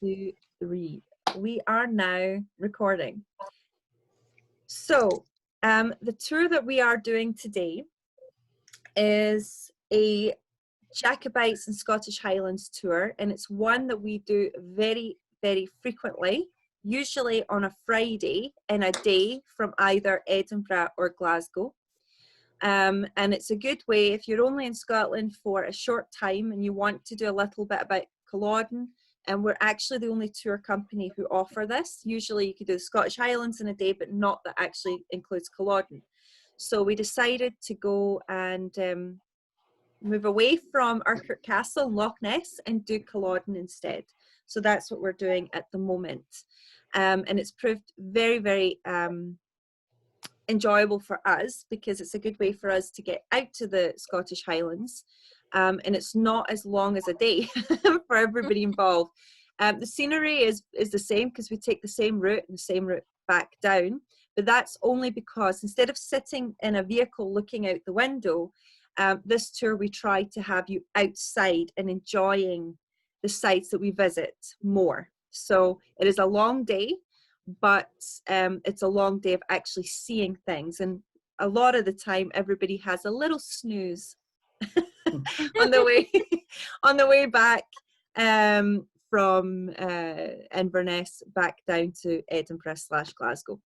2, 3. We are now recording. So the tour that we are doing today is a Jacobites and Scottish Highlands tour, and it's one that we do very, very frequently, usually on a Friday in a day from either Edinburgh or Glasgow. And it's a good way if you're only in Scotland for a short time and you want to do a little bit about Culloden. And we're actually the only tour company who offer this. Usually you could do the Scottish Highlands in a day, but not that actually includes Culloden. So we decided to go and move away from Urquhart Castle and Loch Ness and do Culloden instead. So that's what we're doing at the moment. And it's proved very, very enjoyable for us because it's a good way for us to get out to the Scottish Highlands. And it's not as long as a day for everybody involved. The scenery is the same because we take the same route and the same route back down. But that's only because instead of sitting in a vehicle looking out the window, this tour we try to have you outside and enjoying the sites that we visit more. So it is a long day, but it's a long day of actually seeing things. And a lot of the time, everybody has a little snooze on the way back from Inverness back down to Edinburgh/Glasgow.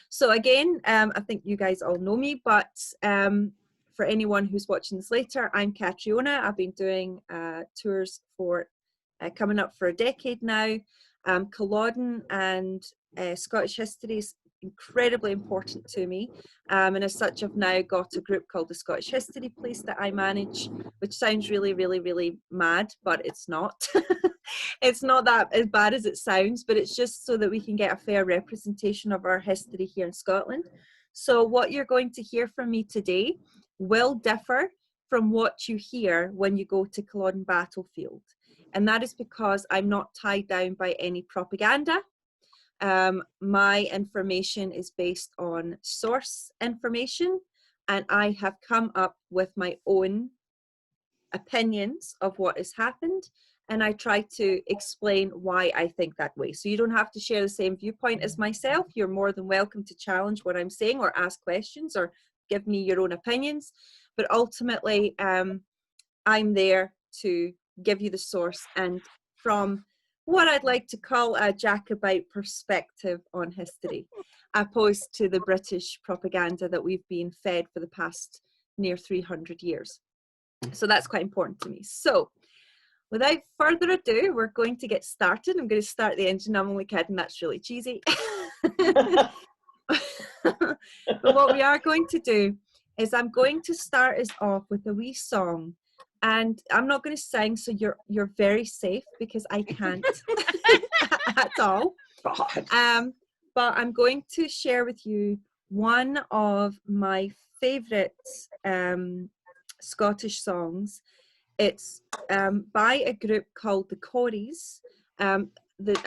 So again, I think you guys all know me, but for anyone who's watching this later, I'm Catriona. I've been doing tours for coming up for a decade now. Culloden and Scottish history is incredibly important to me, and as such I've now got a group called the Scottish History Police that I manage, which sounds really, really, really mad, but it's not. It's not that as bad as it sounds, but it's just so that we can get a fair representation of our history here in Scotland. So what you're going to hear from me today will differ from what you hear when you go to Culloden Battlefield. And that is because I'm not tied down by any propaganda. My information is based on source information, and I have come up with my own opinions of what has happened, and I try to explain why I think that way. So you don't have to share the same viewpoint as myself. You're more than welcome to challenge what I'm saying or ask questions or give me your own opinions. But ultimately, I'm there to give you the source and from what I'd like to call a Jacobite perspective on history, opposed to the British propaganda that we've been fed for the past near 300 years. So that's quite important to me. So without further ado, we're going to get started. I'm going to start the engine. I'm only kidding, that's really cheesy. But what we are going to do is I'm going to start us off with a wee song. And I'm not going to sing, so you're very safe because I can't at all. But I'm going to share with you one of my favourite Scottish songs. It's by a group called the Corries. I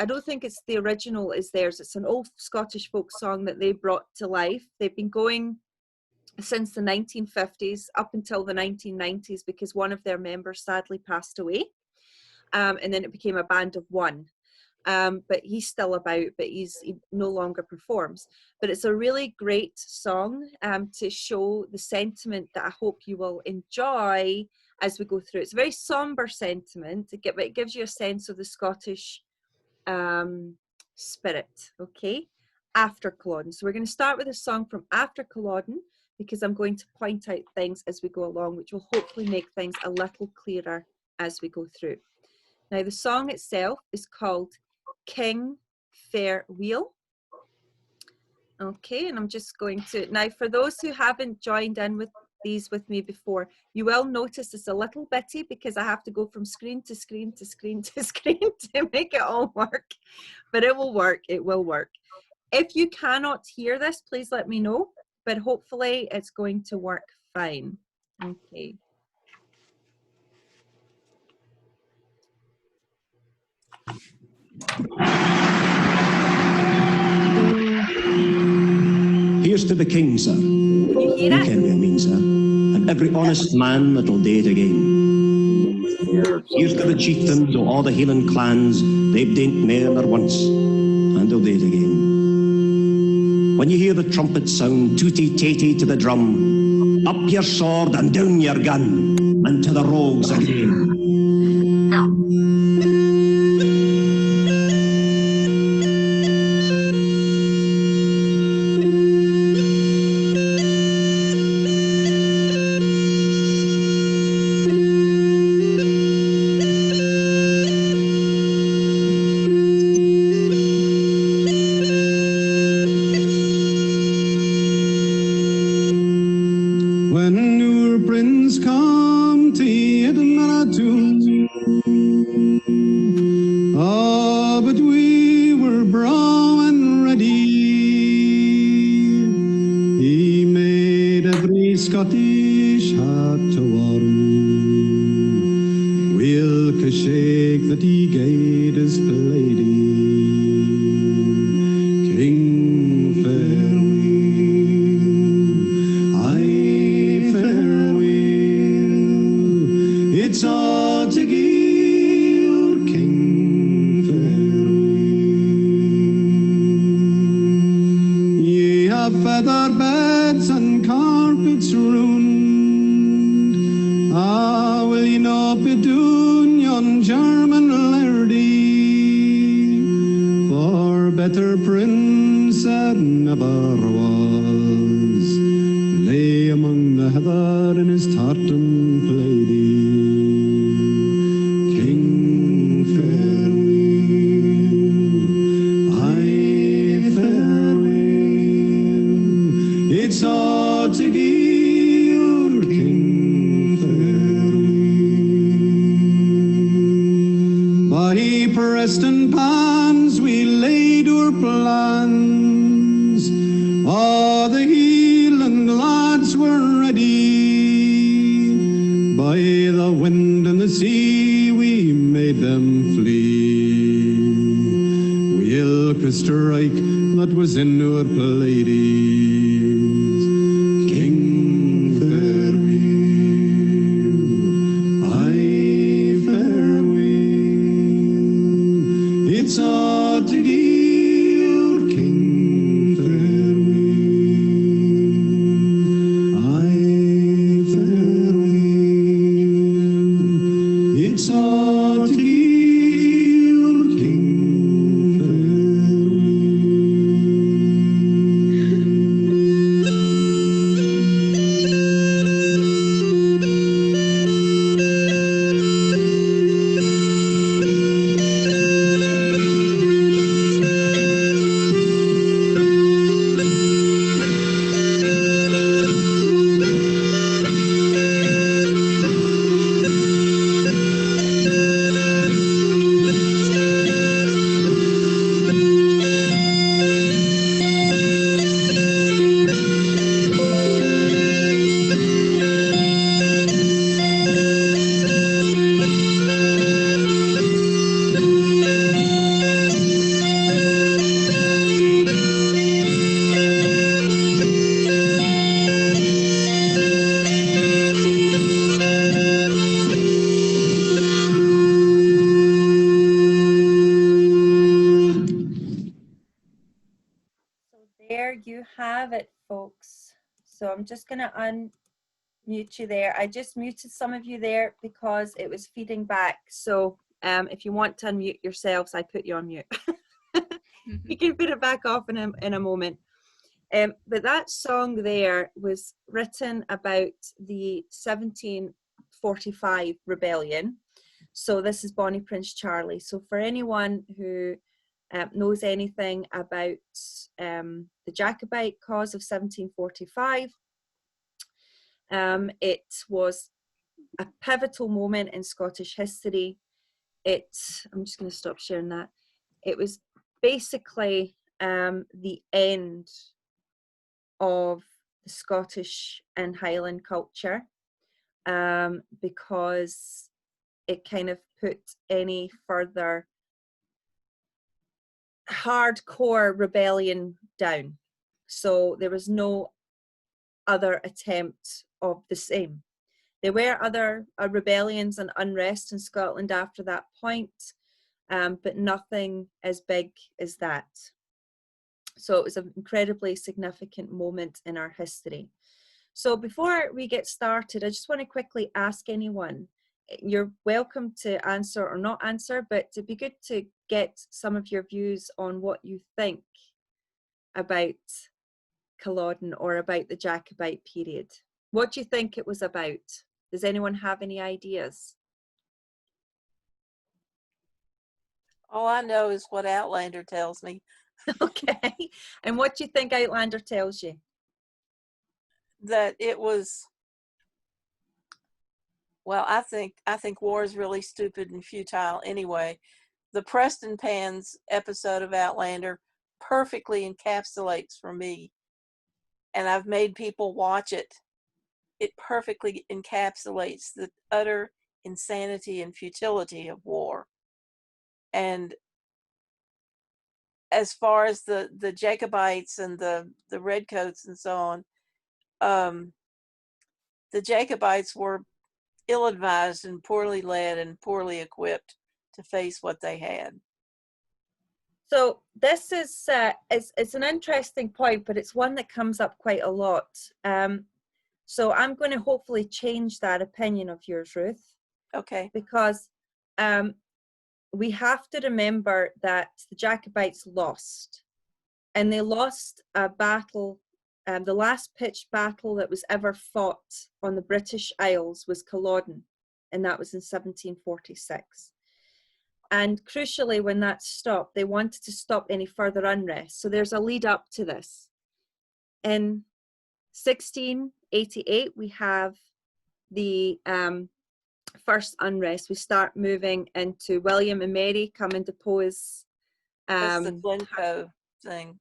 don't think it's the original is theirs. It's an old Scottish folk song that they brought to life. They've been going since the 1950s up until the 1990s because one of their members sadly passed away, and then it became a band of one, but he's still about, but he no longer performs. But it's a really great song to show the sentiment that I hope you will enjoy as we go through. It's a very somber sentiment, but it gives you a sense of the Scottish spirit. Okay, after Culloden. So we're going to start with a song from after Culloden, because I'm going to point out things as we go along, which will hopefully make things a little clearer as we go through. Now, the song itself is called King Fair Wheel. Okay, and I'm just going to, now for those who haven't joined in with these with me before, you will notice it's a little bitty because I have to go from screen to screen to screen to screen to make it all work, but it will work, it will work. If you cannot hear this, please let me know. But hopefully it's going to work fine. Okay. Here's to the king, sir. You hear You it? ken what I mean, sir. And every honest man that'll date again. Here's to the chieftains o' all the Highland clans, they've daint mair nor once, and they'll date again. When you hear the trumpet sound, tooty-tatey to the drum, up your sword and down your gun, and to the rogues again. Scottish hat to warm, Wilka shake that he gave his lady, King farewell, aye farewell, it's all to give your King farewell. Ye have feather beds and carpets ruined. Ah, will ye not be doing yon German lairdy? For better prince there never was, lay among the heather in his tartan plaidy. King farewell, aye farewell, it's all to give your King farewell. By Preston pans we laid our plans, all the Highland lads were ready. By the wind and the sea we made them flee. We'll strike that was in our Palladies. King farewell, aye farewell, it's all to give your King farewell, aye farewell, it's all to give your King There you have it, folks. So I'm just going to unmute you there. I just muted some of you there because it was feeding back. So if you want to unmute yourselves, I put you on mute. You can put it back off in a moment. But that song there was written about the 1745 rebellion. So this is Bonnie Prince Charlie. So for anyone who knows anything about the Jacobite cause of 1745, it was a pivotal moment in Scottish history. I'm just going to stop sharing that. It was basically the end of the Scottish and Highland culture, because it kind of put any further hardcore rebellion down. So there was no other attempt of the same. There were other rebellions and unrest in Scotland after that point, but nothing as big as that. So it was an incredibly significant moment in our history. So before we get started, I just want to quickly ask anyone, you're welcome to answer or not answer, but it'd be good to get some of your views on what you think about Culloden or about the Jacobite period. What do you think it was about? Does anyone have any ideas? All I know is what Outlander tells me. Okay. And what do you think Outlander tells you? That it was, well, I think war is really stupid and futile anyway. The Preston Pans episode of Outlander perfectly encapsulates for me, and I've made people watch it. It perfectly encapsulates the utter insanity and futility of war. And as far as the Jacobites and the Redcoats and so on, the Jacobites were ill-advised and poorly led and poorly equipped to face what they had. So this is it's an interesting point, but it's one that comes up quite a lot. So I'm going to hopefully change that opinion of yours, Ruth. Okay. Because we have to remember that the Jacobites lost, and they lost a battle. The last pitched battle that was ever fought on the British Isles was Culloden, and that was in 1746. And crucially, when that stopped, they wanted to stop any further unrest. So there's a lead up to this. In 1688, we have the first unrest. We start moving into William and Mary come and depose. That's the Glencoe thing.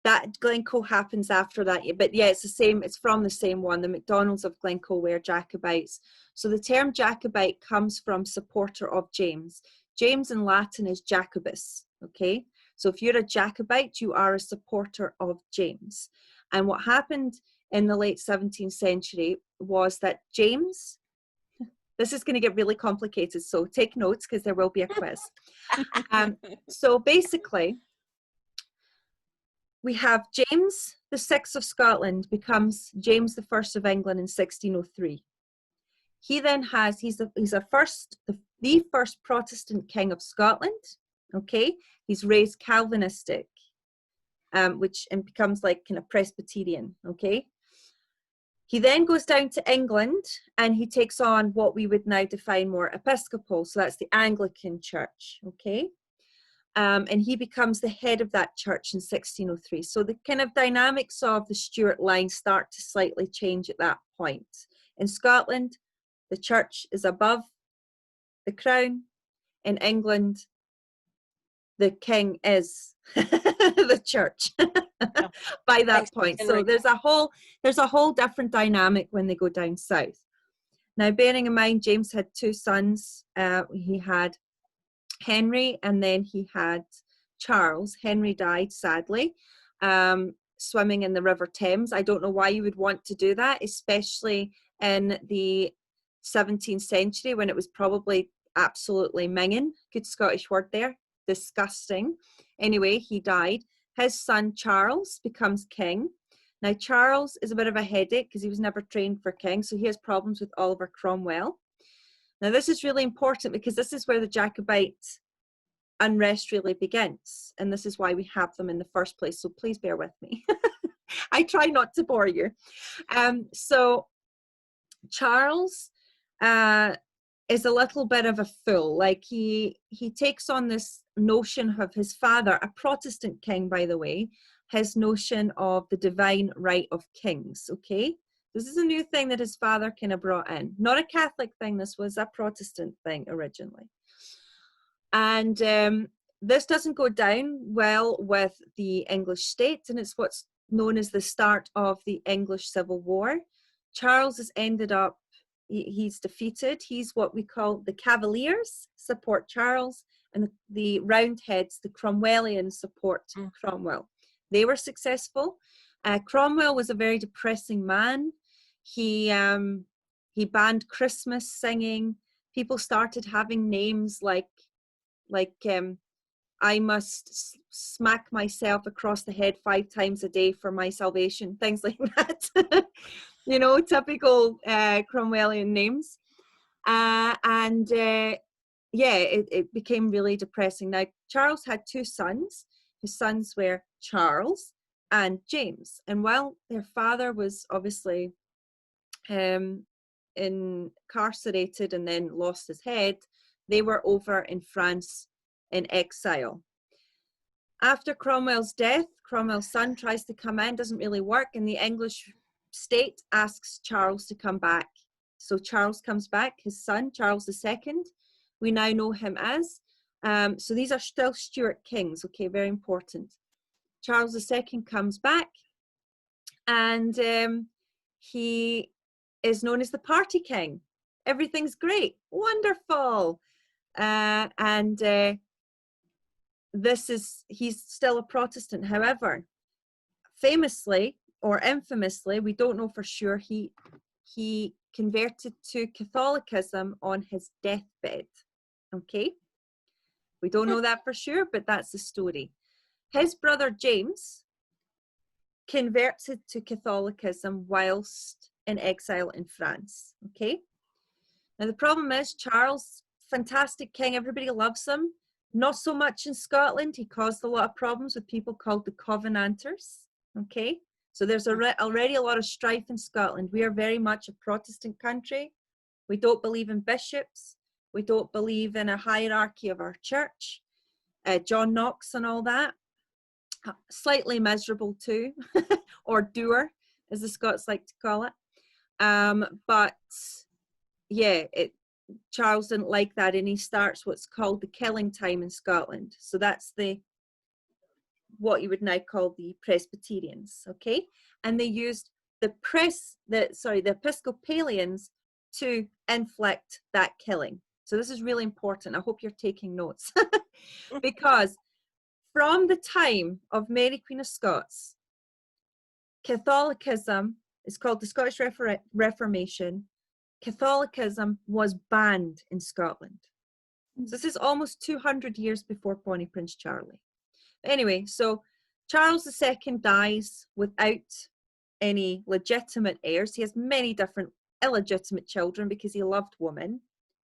That Glencoe happens after that, but yeah, it's the same. It's from the same one. The MacDonalds of Glencoe were Jacobites. So the term Jacobite comes from supporter of James. James in Latin is Jacobus. Okay, so if you're a Jacobite, you are a supporter of James. And what happened in the late 17th century was that James. This is going to get really complicated, so take notes because there will be a quiz. So basically, we have James the Sixth of Scotland becomes James the First of England in 1603. He then has he's the first Protestant king of Scotland. Okay, he's raised Calvinistic, which and becomes like kind of Presbyterian. Okay. He then goes down to England and he takes on what we would now define more Episcopal. So that's the Anglican Church, okay? And he becomes the head of that church in 1603. So the kind of dynamics of the Stuart line start to slightly change at that point. In Scotland, the church is above the crown. In England, the king is the church by that point. So there's a whole different dynamic when they go down south. Now, bearing in mind, James had two sons. He had Henry and then he had Charles. Henry died, sadly, swimming in the River Thames. I don't know why you would want to do that, especially in the 17th century when it was probably absolutely minging. Good Scottish word there. Disgusting. Anyway, he died. His son Charles becomes king. Now, Charles is a bit of a headache because he was never trained for king, so he has problems with Oliver Cromwell. Now, this is really important because this is where the Jacobite unrest really begins, and this is why we have them in the first place, so please bear with me. I try not to bore you. So Charles is a little bit of a fool. Like he takes on this notion of his father, a Protestant king, by the way, his notion of the divine right of kings, okay? This is a new thing that his father kind of brought in. Not a Catholic thing, this was a Protestant thing originally. And this doesn't go down well with the English state, and it's what's known as the start of the English Civil War. Charles has ended up, he's defeated. He's what we call the Cavaliers support Charles, and the Roundheads, the Cromwellians, support Cromwell. They were successful. Cromwell was a very depressing man. He He banned Christmas singing. People started having names like I must smack myself across the head 5 times a day for my salvation, things like that. You know, typical Cromwellian names. Yeah, it became really depressing. Now, Charles had 2 sons. His sons were Charles and James. And while their father was obviously incarcerated and then lost his head, they were over in France in exile. After Cromwell's death, Cromwell's son tries to come in, doesn't really work, and the English state asks Charles to come back. So Charles comes back, his son, Charles II, we now know him as. So these are still Stuart kings, okay, very important. Charles II comes back, and he is known as the party king. Everything's great, wonderful. He's still a Protestant. However, famously or infamously, we don't know for sure, he converted to Catholicism on his deathbed. Okay, we don't know that for sure, but that's the story. His brother James converted to Catholicism whilst in exile in France. Okay, now the problem is Charles, fantastic king, everybody loves him. Not so much in Scotland. He caused a lot of problems with people called the Covenanters. Okay, so there's already a lot of strife in Scotland. We are very much a Protestant country. We don't believe in bishops. We don't believe in a hierarchy of our church. John Knox and all that. Slightly miserable too, or doer, as the Scots like to call it. But yeah, Charles didn't like that, and he starts what's called the killing time in Scotland. So that's what you would now call the Presbyterians, okay? And they used the Episcopalians to inflict that killing. So this is really important. I hope you're taking notes. Because from the time of Mary Queen of Scots, Catholicism is called the Scottish Reformation. Catholicism was banned in Scotland. So this is almost 200 years before Bonnie Prince Charlie. Anyway, so Charles II dies without any legitimate heirs. He has many different illegitimate children because he loved women.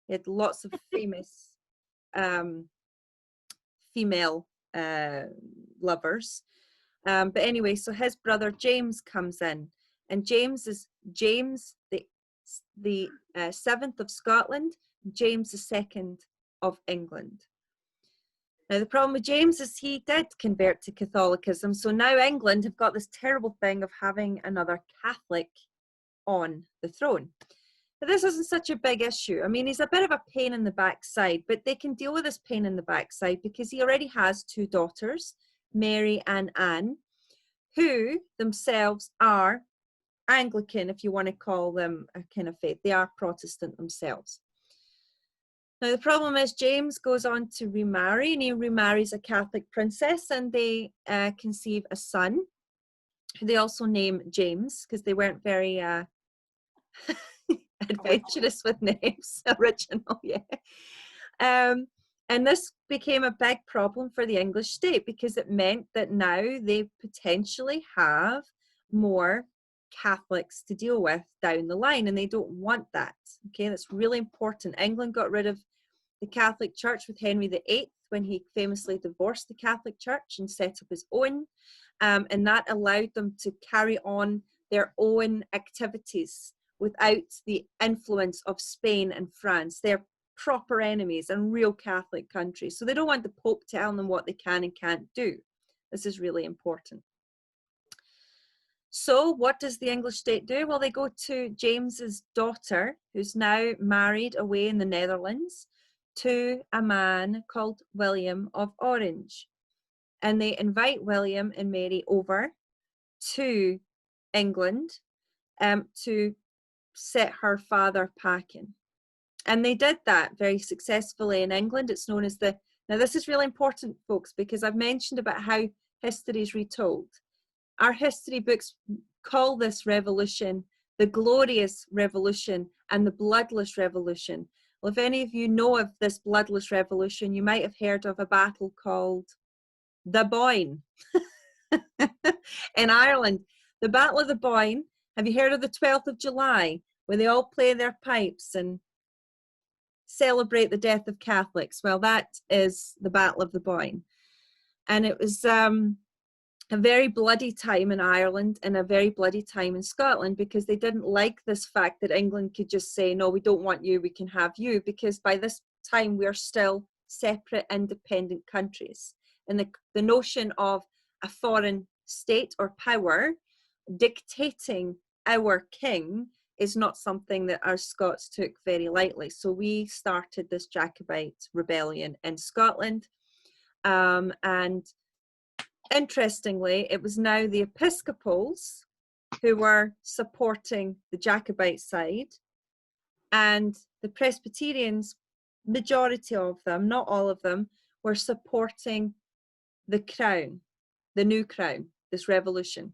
He had lots of famous female lovers. But anyway, so his brother James comes in, and James is James the 7th of Scotland, James II of England. Now the problem with James is he did convert to Catholicism, so now England have got this terrible thing of having another Catholic on the throne. But this isn't such a big issue. I mean, he's a bit of a pain in the backside, but they can deal with this pain in the backside because he already has 2 daughters, Mary and Anne, who themselves are Anglican, if you want to call them a kind of faith. They are Protestant themselves. Now the problem is James goes on to remarry, and he remarries a Catholic princess, and they conceive a son who they also name James because they weren't very adventurous with names. Original, yeah. And this became a big problem for the English state because it meant that now they potentially have more Catholics to deal with down the line, and they don't want that. Okay, that's really important. England got rid of the Catholic Church with Henry VIII when he famously divorced the Catholic Church and set up his own, and that allowed them to carry on their own activities without the influence of Spain and France. They're proper enemies and real Catholic countries, so they don't want the Pope telling them what they can and can't do. This is really important. So what does the English state do? Well, they go to James's daughter, who's now married away in the Netherlands, to a man called William of Orange. And they invite William and Mary over to England to set her father packing. And they did that very successfully in England. It's known as now this is really important, folks, because I've mentioned about how history is retold. Our history books call this revolution the glorious revolution and the bloodless revolution. Well, if any of you know of this bloodless revolution, you might have heard of a battle called the Boyne in Ireland. The Battle of the Boyne. Have you heard of the 12th of July, where they all play their pipes and celebrate the death of Catholics? Well, that is the Battle of the Boyne. And it was a very bloody time in Ireland and a very bloody time in Scotland, because they didn't like this fact that England could just say, no, we don't want you, we can have you, because by this time we're still separate, independent countries. And the notion of a foreign state or power dictating our king is not something that our Scots took very lightly. So we started this Jacobite rebellion in Scotland. And interestingly, it was now the Episcopals who were supporting the Jacobite side, and the Presbyterians, majority of them, not all of them, were supporting the crown, the new crown, this revolution.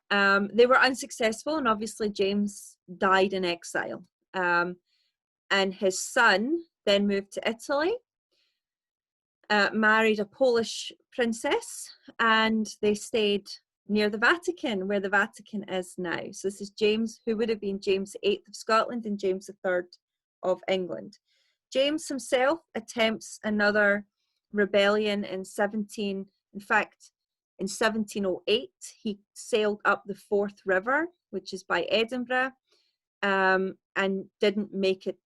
They were unsuccessful, and obviously James died in exile. And his son then moved to Italy, married a Polish princess, and they stayed near the Vatican, where the Vatican is now. So this is James, who would have been James VIII of Scotland and James III of England. James himself attempts another rebellion in 1708, he sailed up the Forth River, which is by Edinburgh, and didn't make it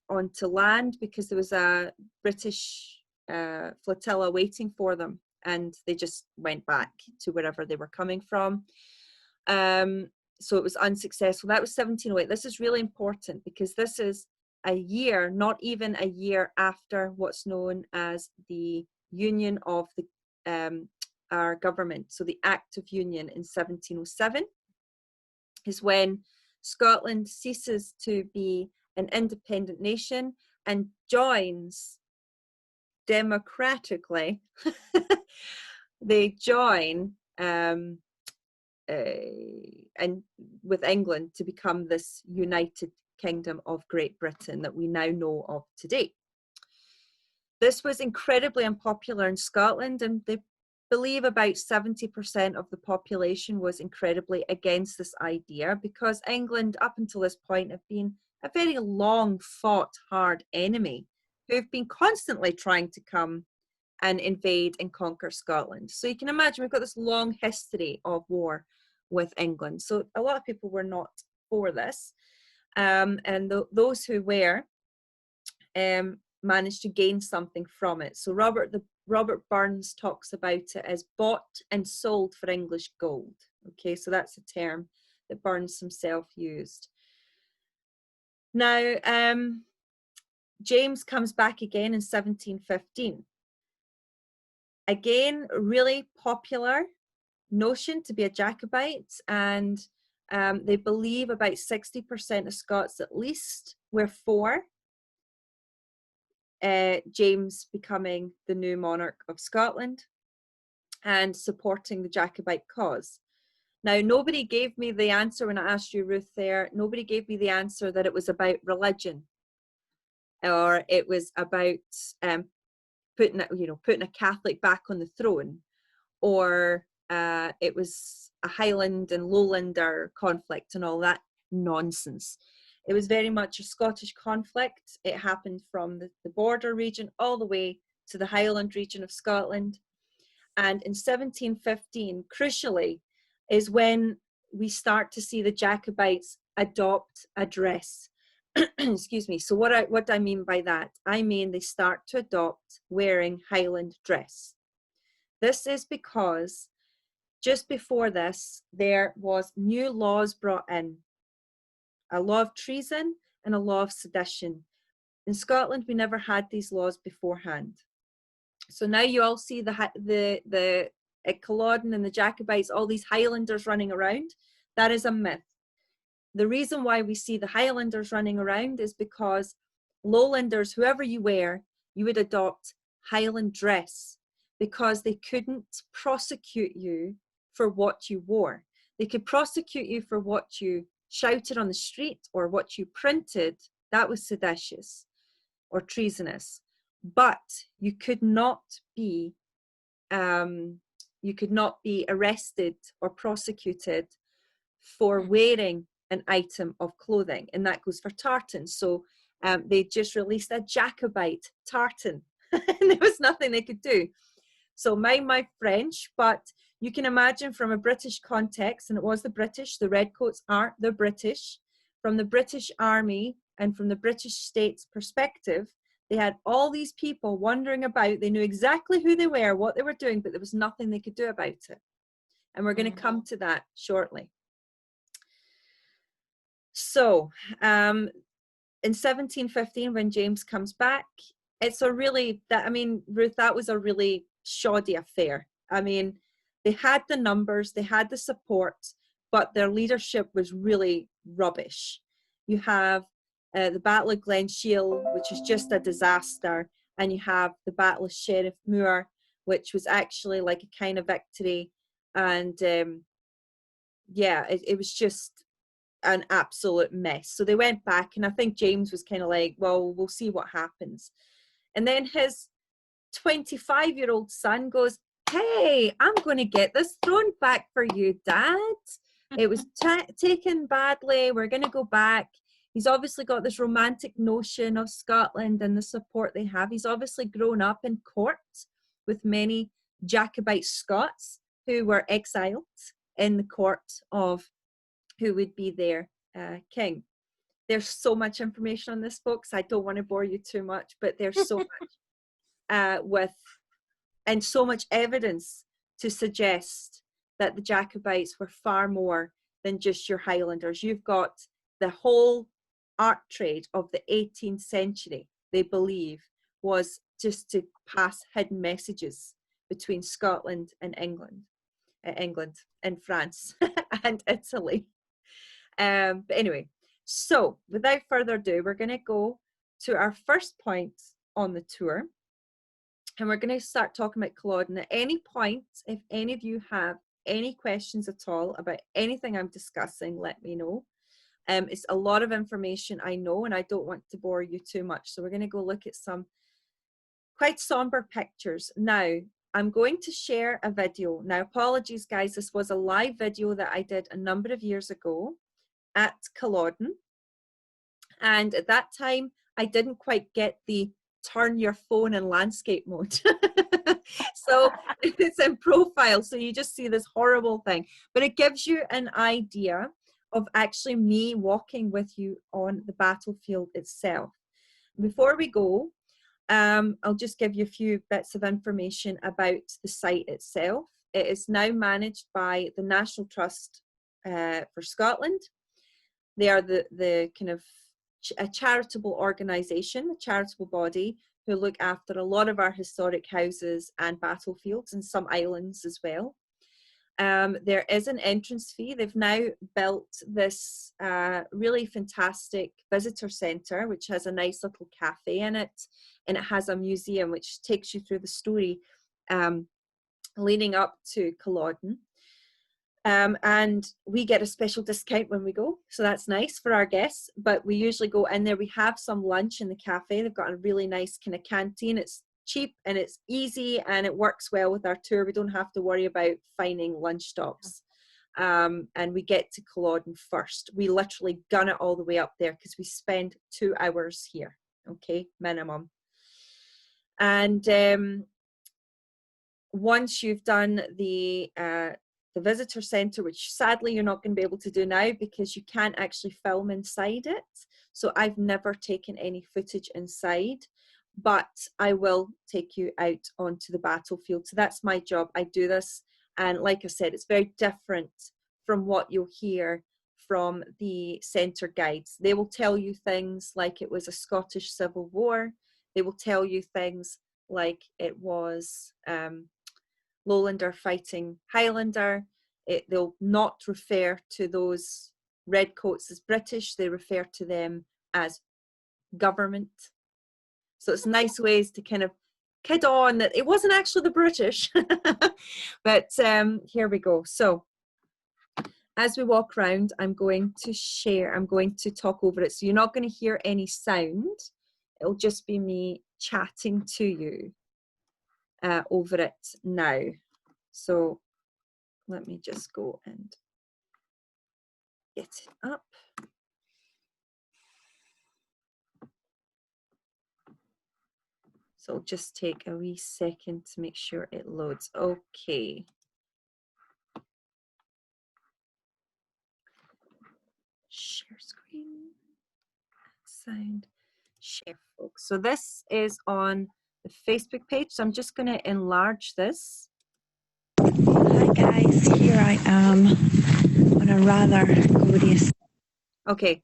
onto land because there was a British flotilla waiting for them, and they just went back to wherever they were coming from. So it was unsuccessful. That was 1708. This is really important because this is a year, not even a year after what's known as the Union of our government. So the Act of Union in 1707 is when Scotland ceases to be an independent nation and joins democratically. They join and with England to become this United Kingdom of Great Britain that we now know of today. This was incredibly unpopular in Scotland, and they believe about 70% of the population was incredibly against this idea, because England up until this point have been a very long fought hard enemy who've been constantly trying to come and invade and conquer Scotland. So you can imagine we've got this long history of war with England. So a lot of people were not for this. And those who were managed to gain something from it. So Robert Burns talks about it as bought and sold for English gold. Okay, so that's a term that Burns himself used. Now, James comes back again in 1715. Again, really popular notion to be a Jacobite, and they believe about 60% of Scots at least were for James becoming the new monarch of Scotland and supporting the Jacobite cause. Now, nobody gave me the answer when I asked you, Ruth, there. Nobody gave me the answer that it was about religion, or it was about putting a Catholic back on the throne, or it was a Highland and Lowlander conflict and all that nonsense. It was very much a Scottish conflict. It happened from the border region all the way to the Highland region of Scotland. And in 1715, crucially, is when we start to see the Jacobites adopt a dress. Excuse me. So what I mean by that, I mean they start to adopt wearing Highland dress. This is because just before this, there was new laws brought in. A law of treason and a law of sedition. In Scotland, we never had these laws beforehand. So now you all see at Culloden and the Jacobites, all these Highlanders running around. That is a myth. The reason why we see the Highlanders running around is because Lowlanders, whoever you were, you would adopt Highland dress because they couldn't prosecute you for what you wore. They could prosecute you for what you shouted on the street or what you printed. That was seditious or treasonous. But you could not be arrested or prosecuted for wearing an item of clothing, and that goes for tartans. So they just released a Jacobite tartan, and there was nothing they could do. So mind my French, but you can imagine from a British context, and it was the British, the Redcoats are the British, from the British Army and from the British state's perspective, they had all these people wandering about. They knew exactly who they were, what they were doing, but there was nothing they could do about it. And we're going to come to that shortly. So in 1715, when James comes back, it's a really, Ruth, that was a really shoddy affair. I mean, they had the numbers, they had the support, but their leadership was really rubbish. You have the Battle of Glen Shiel, which is just a disaster, and you have the Battle of Sheriff Moor, which was actually like a kind of victory. And it was just an absolute mess. So they went back, and I think James was kind of like, well, we'll see what happens. And then his 25-year-old son goes, hey, I'm going to get this throne back for you, Dad. It was taken badly. We're going to go back. He's obviously got this romantic notion of Scotland and the support they have. He's obviously grown up in court with many Jacobite Scots who were exiled in the court of who would be their king. There's so much information on this, folks. I don't want to bore you too much, but there's so much and so much evidence to suggest that the Jacobites were far more than just your Highlanders. You've got the whole art trade of the 18th century, they believe, was just to pass hidden messages between Scotland and England and France and Italy. But anyway, so without further ado, we're going to go to our first point on the tour. And we're going to start talking about Culloden. At any point, if any of you have any questions at all about anything I'm discussing, let me know. It's a lot of information, I know, and I don't want to bore you too much. So we're going to go look at some quite somber pictures. Now, I'm going to share a video. Now, apologies, guys. This was a live video that I did a number of years ago at Culloden. And at that time, I didn't quite get the turn your phone in landscape mode. So it's in profile, so you just see this horrible thing, but it gives you an idea of actually me walking with you on the battlefield itself. Before we go, I'll just give you a few bits of information about the site itself. It is now managed by the National Trust for Scotland. They are the kind of a charitable organisation, a charitable body who look after a lot of our historic houses and battlefields and some islands as well. There is an entrance fee. They've now built this really fantastic visitor centre, which has a nice little cafe in it, and it has a museum which takes you through the story leading up to Culloden. And we get a special discount when we go, so that's nice for our guests. But we usually go in there. We have some lunch in the cafe. They've got a really nice kind of canteen. It's cheap and it's easy and it works well with our tour. We don't have to worry about finding lunch stops. And we get to Culloden first. We literally gun it all the way up there because we spend 2 hours here, okay, minimum. And once you've done the visitor centre, which sadly you're not going to be able to do now because you can't actually film inside it. So I've never taken any footage inside, but I will take you out onto the battlefield. So that's my job. I do this. And like I said, it's very different from what you'll hear from the centre guides. They will tell you things like it was a Scottish Civil War. They will tell you things like it was Lowlander fighting Highlander. They'll not refer to those redcoats as British. They refer to them as government. So it's nice ways to kind of kid on that it wasn't actually the British. But here we go. So as we walk around, I'm going to talk over it. So you're not going to hear any sound. It'll just be me chatting to you over it now. So let me just go and get it up. So it'll just take a wee second to make sure it loads. Okay. Share screen, sound, share folks. So this is on the Facebook page. So I'm just going to enlarge this. Hi guys, here I am on a rather glorious. Okay,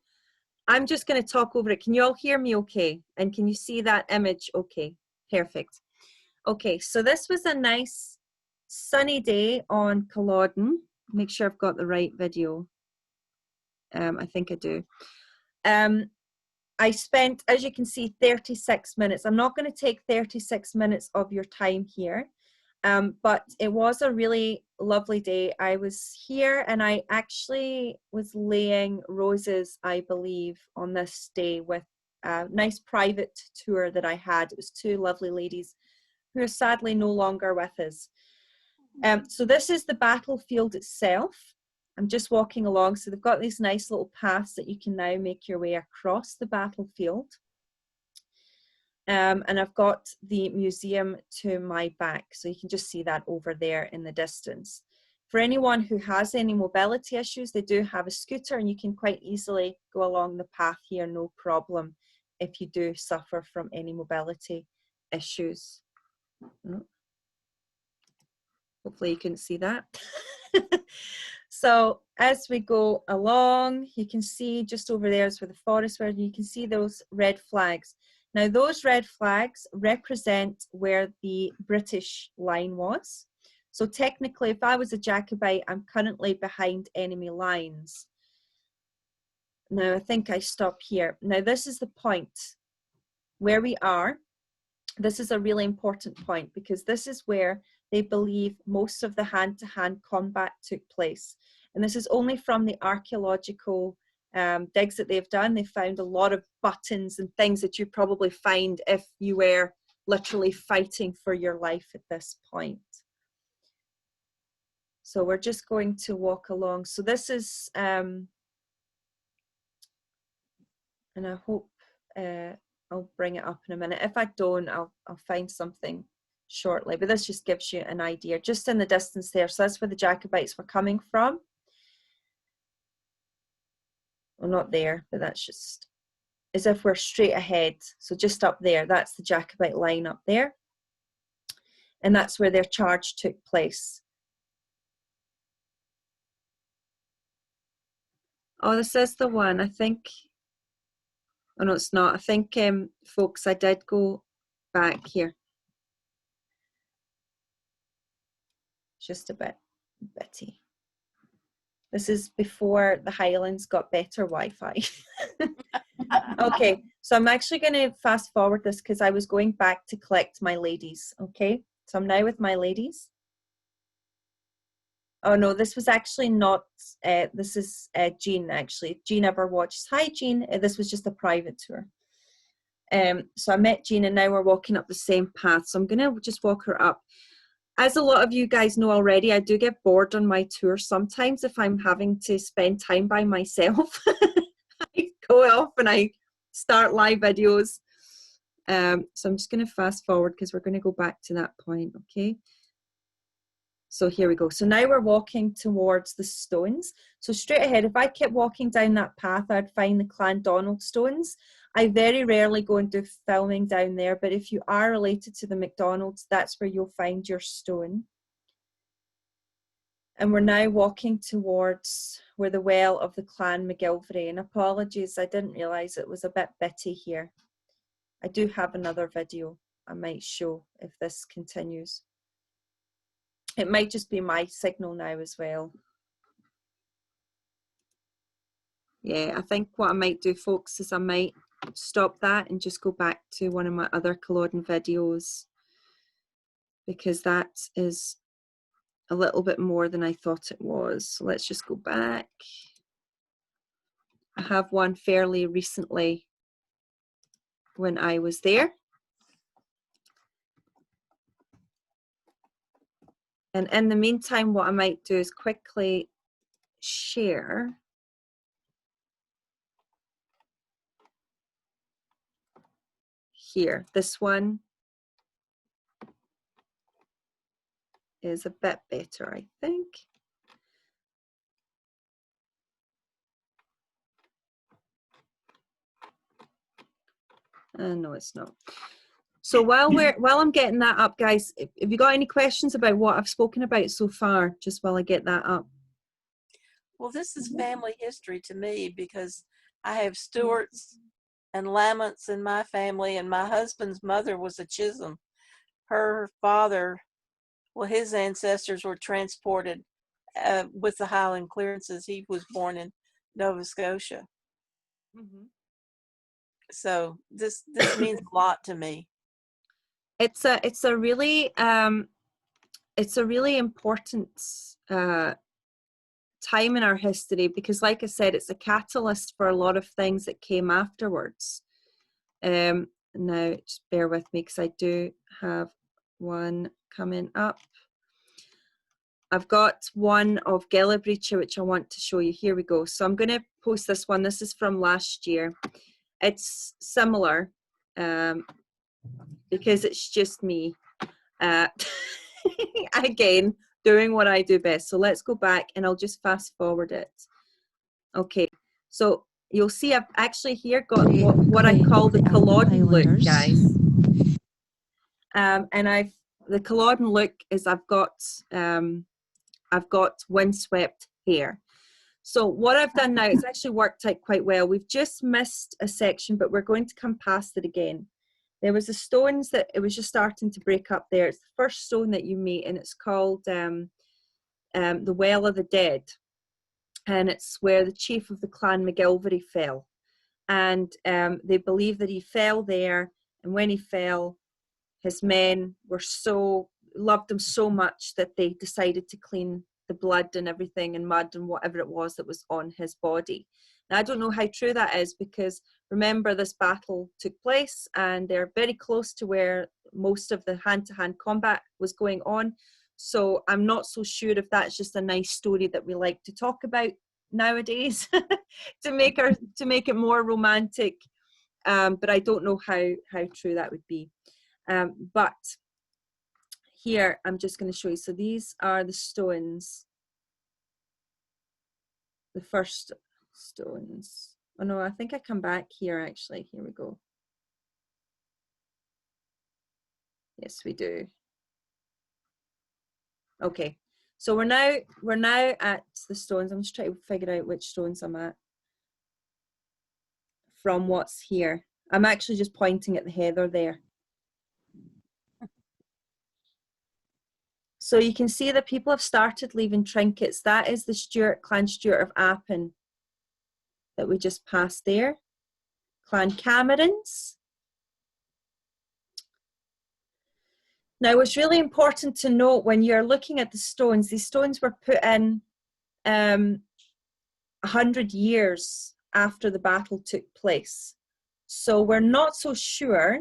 I'm just going to talk over it. Can you all hear me okay? And can you see that image okay? Perfect. Okay, so this was a nice sunny day on Culloden. Make sure I've got the right video. I think I do. I spent, as you can see, 36 minutes. I'm not going to take 36 minutes of your time here, but it was a really lovely day. I was here and I actually was laying roses, I believe, on this day with a nice private tour that I had. It was two lovely ladies who are sadly no longer with us. So this is the battlefield itself. I'm just walking along. So they've got these nice little paths that you can now make your way across the battlefield. And I've got the museum to my back. So you can just see that over there in the distance. For anyone who has any mobility issues, they do have a scooter and you can quite easily go along the path here, no problem, if you do suffer from any mobility issues. Hopefully you couldn't see that. So as we go along, you can see just over there is where the forest were, you can see those red flags. Now those red flags represent where the British line was. So technically, if I was a Jacobite, I'm currently behind enemy lines. Now I think I stop here. Now this is the point where we are. This is a really important point because this is where they believe most of the hand-to-hand combat took place. And this is only from the archaeological digs that they've done. They found a lot of buttons and things that you probably find if you were literally fighting for your life at this point. So we're just going to walk along. So this is, and I hope I'll bring it up in a minute. If I don't, I'll find something shortly, but this just gives you an idea just in the distance there. So that's where the Jacobites were coming from. Well, not there, but that's just as if we're straight ahead. So just up there, that's the Jacobite line up there. And that's where their charge took place. Oh, this is the one, I think. Oh, no, it's not. I think, folks, I did go back here. Just a bitty. This is before the Highlands got better Wi-Fi. Okay, so I'm actually going to fast forward this because I was going back to collect my ladies. Okay, so I'm now with my ladies. Oh no, this was actually not, this is Jean actually. Jean ever watched. Hi Jean, this was just a private tour. So I met Jean and now we're walking up the same path. So I'm going to just walk her up. As a lot of you guys know already, I do get bored on my tour sometimes if I'm having to spend time by myself. I go off and I start live videos. So I'm just going to fast forward because we're going to go back to that point, okay? So here we go. So now we're walking towards the stones. So straight ahead, if I kept walking down that path, I'd find the Clan Donald stones. I very rarely go and do filming down there, but if you are related to the MacDonalds, that's where you'll find your stone. And we're now walking towards where the well of the Clan McGilvray. And apologies, I didn't realise it was a bit bitty here. I do have another video I might show if this continues. It might just be my signal now as well. Yeah, I think what I might do, folks, is I might stop that and just go back to one of my other Culloden videos because that is a little bit more than I thought it was. So let's just go back. I have one fairly recently when I was there. And in the meantime, what I might do is quickly share here. This one is a bit better, I think. No, it's not. So while I'm getting that up, guys, have you got any questions about what I've spoken about so far, just while I get that up? Well, this is family history to me because I have Stewarts and Lammonts in my family, and my husband's mother was a Chisholm. Her father, well, his ancestors were transported with the Highland clearances. He was born in Nova Scotia. Mm-hmm. So this means a lot to me. It's a really important time in our history because, like I said, it's a catalyst for a lot of things that came afterwards. Now, just bear with me because I do have one coming up. I've got one of Gillibreacha, which I want to show you. Here we go. So I'm going to post this one. This is from last year. It's similar because it's just me. Again, doing what I do best. So let's go back and I'll just fast forward it. Okay, so you'll see I've actually here got what I call the Culloden look, guys. And the Culloden look is I've got windswept hair. So what I've done now, it's actually worked out quite well. We've just missed a section, but we're going to come past it again. There was the stones that it was just starting to break up there. It's the first stone that you meet, and it's called the Well of the Dead. And it's where the chief of the clan McGilvery fell. And they believe that he fell there, and when he fell, his men loved him so much that they decided to clean the blood and everything and mud and whatever it was that was on his body. Now, I don't know how true that is because remember this battle took place and they're very close to where most of the hand-to-hand combat was going on. So I'm not so sure if that's just a nice story that we like to talk about nowadays to make it more romantic. But I don't know how true that would be. But here, I'm just going to show you. So these are the stones. The first stones. Oh no, I think I come back here actually. Here we go. Yes, we do. Okay, so we're now at the stones. I'm just trying to figure out which stones I'm at from what's here. I'm actually just pointing at the heather there. So you can see that people have started leaving trinkets. That is the Clan Stewart of Appin that we just passed there. Clan Camerons. Now, what's really important to note when you're looking at the stones, these stones were put in 100 years after the battle took place. So we're not so sure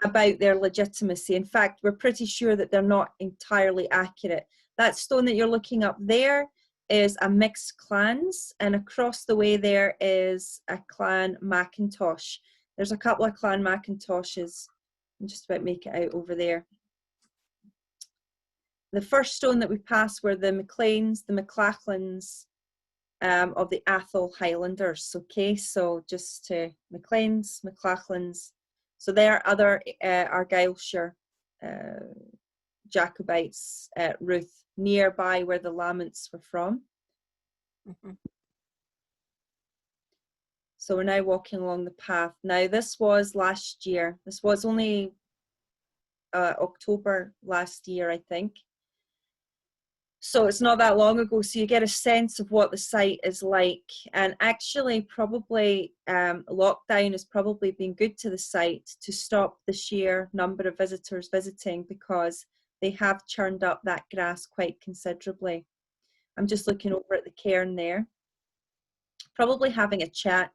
about their legitimacy. In fact, we're pretty sure that they're not entirely accurate. That stone that you're looking up there is a mixed clans, and across the way there is a Clan Macintosh. There's a couple of Clan Macintoshes. I'm just about to make it out over there. The first stone that we passed were the MacLeans, the McLachlans of the Atholl Highlanders. Okay, so just to MacLeans, McLachlans. So there are other Argyllshire Jacobites, Ruth, nearby where the Lammonts were from. Mm-hmm. So we're now walking along the path. Now this was last year. This was only October last year, I think. So it's not that long ago. So you get a sense of what the site is like. And actually probably lockdown has probably been good to the site to stop the sheer number of visitors visiting, because they have churned up that grass quite considerably. I'm just looking over at the cairn there, probably having a chat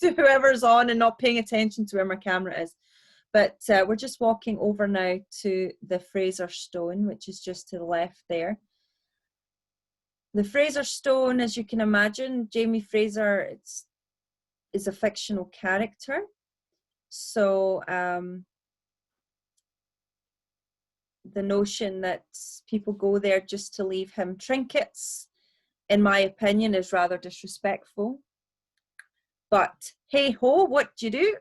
to whoever's on and not paying attention to where my camera is. But we're just walking over now to the Fraser Stone, which is just to the left there. The Fraser Stone, as you can imagine, Jamie Fraser is a fictional character. So the notion that people go there just to leave him trinkets, in my opinion, is rather disrespectful. But hey ho, what do you do?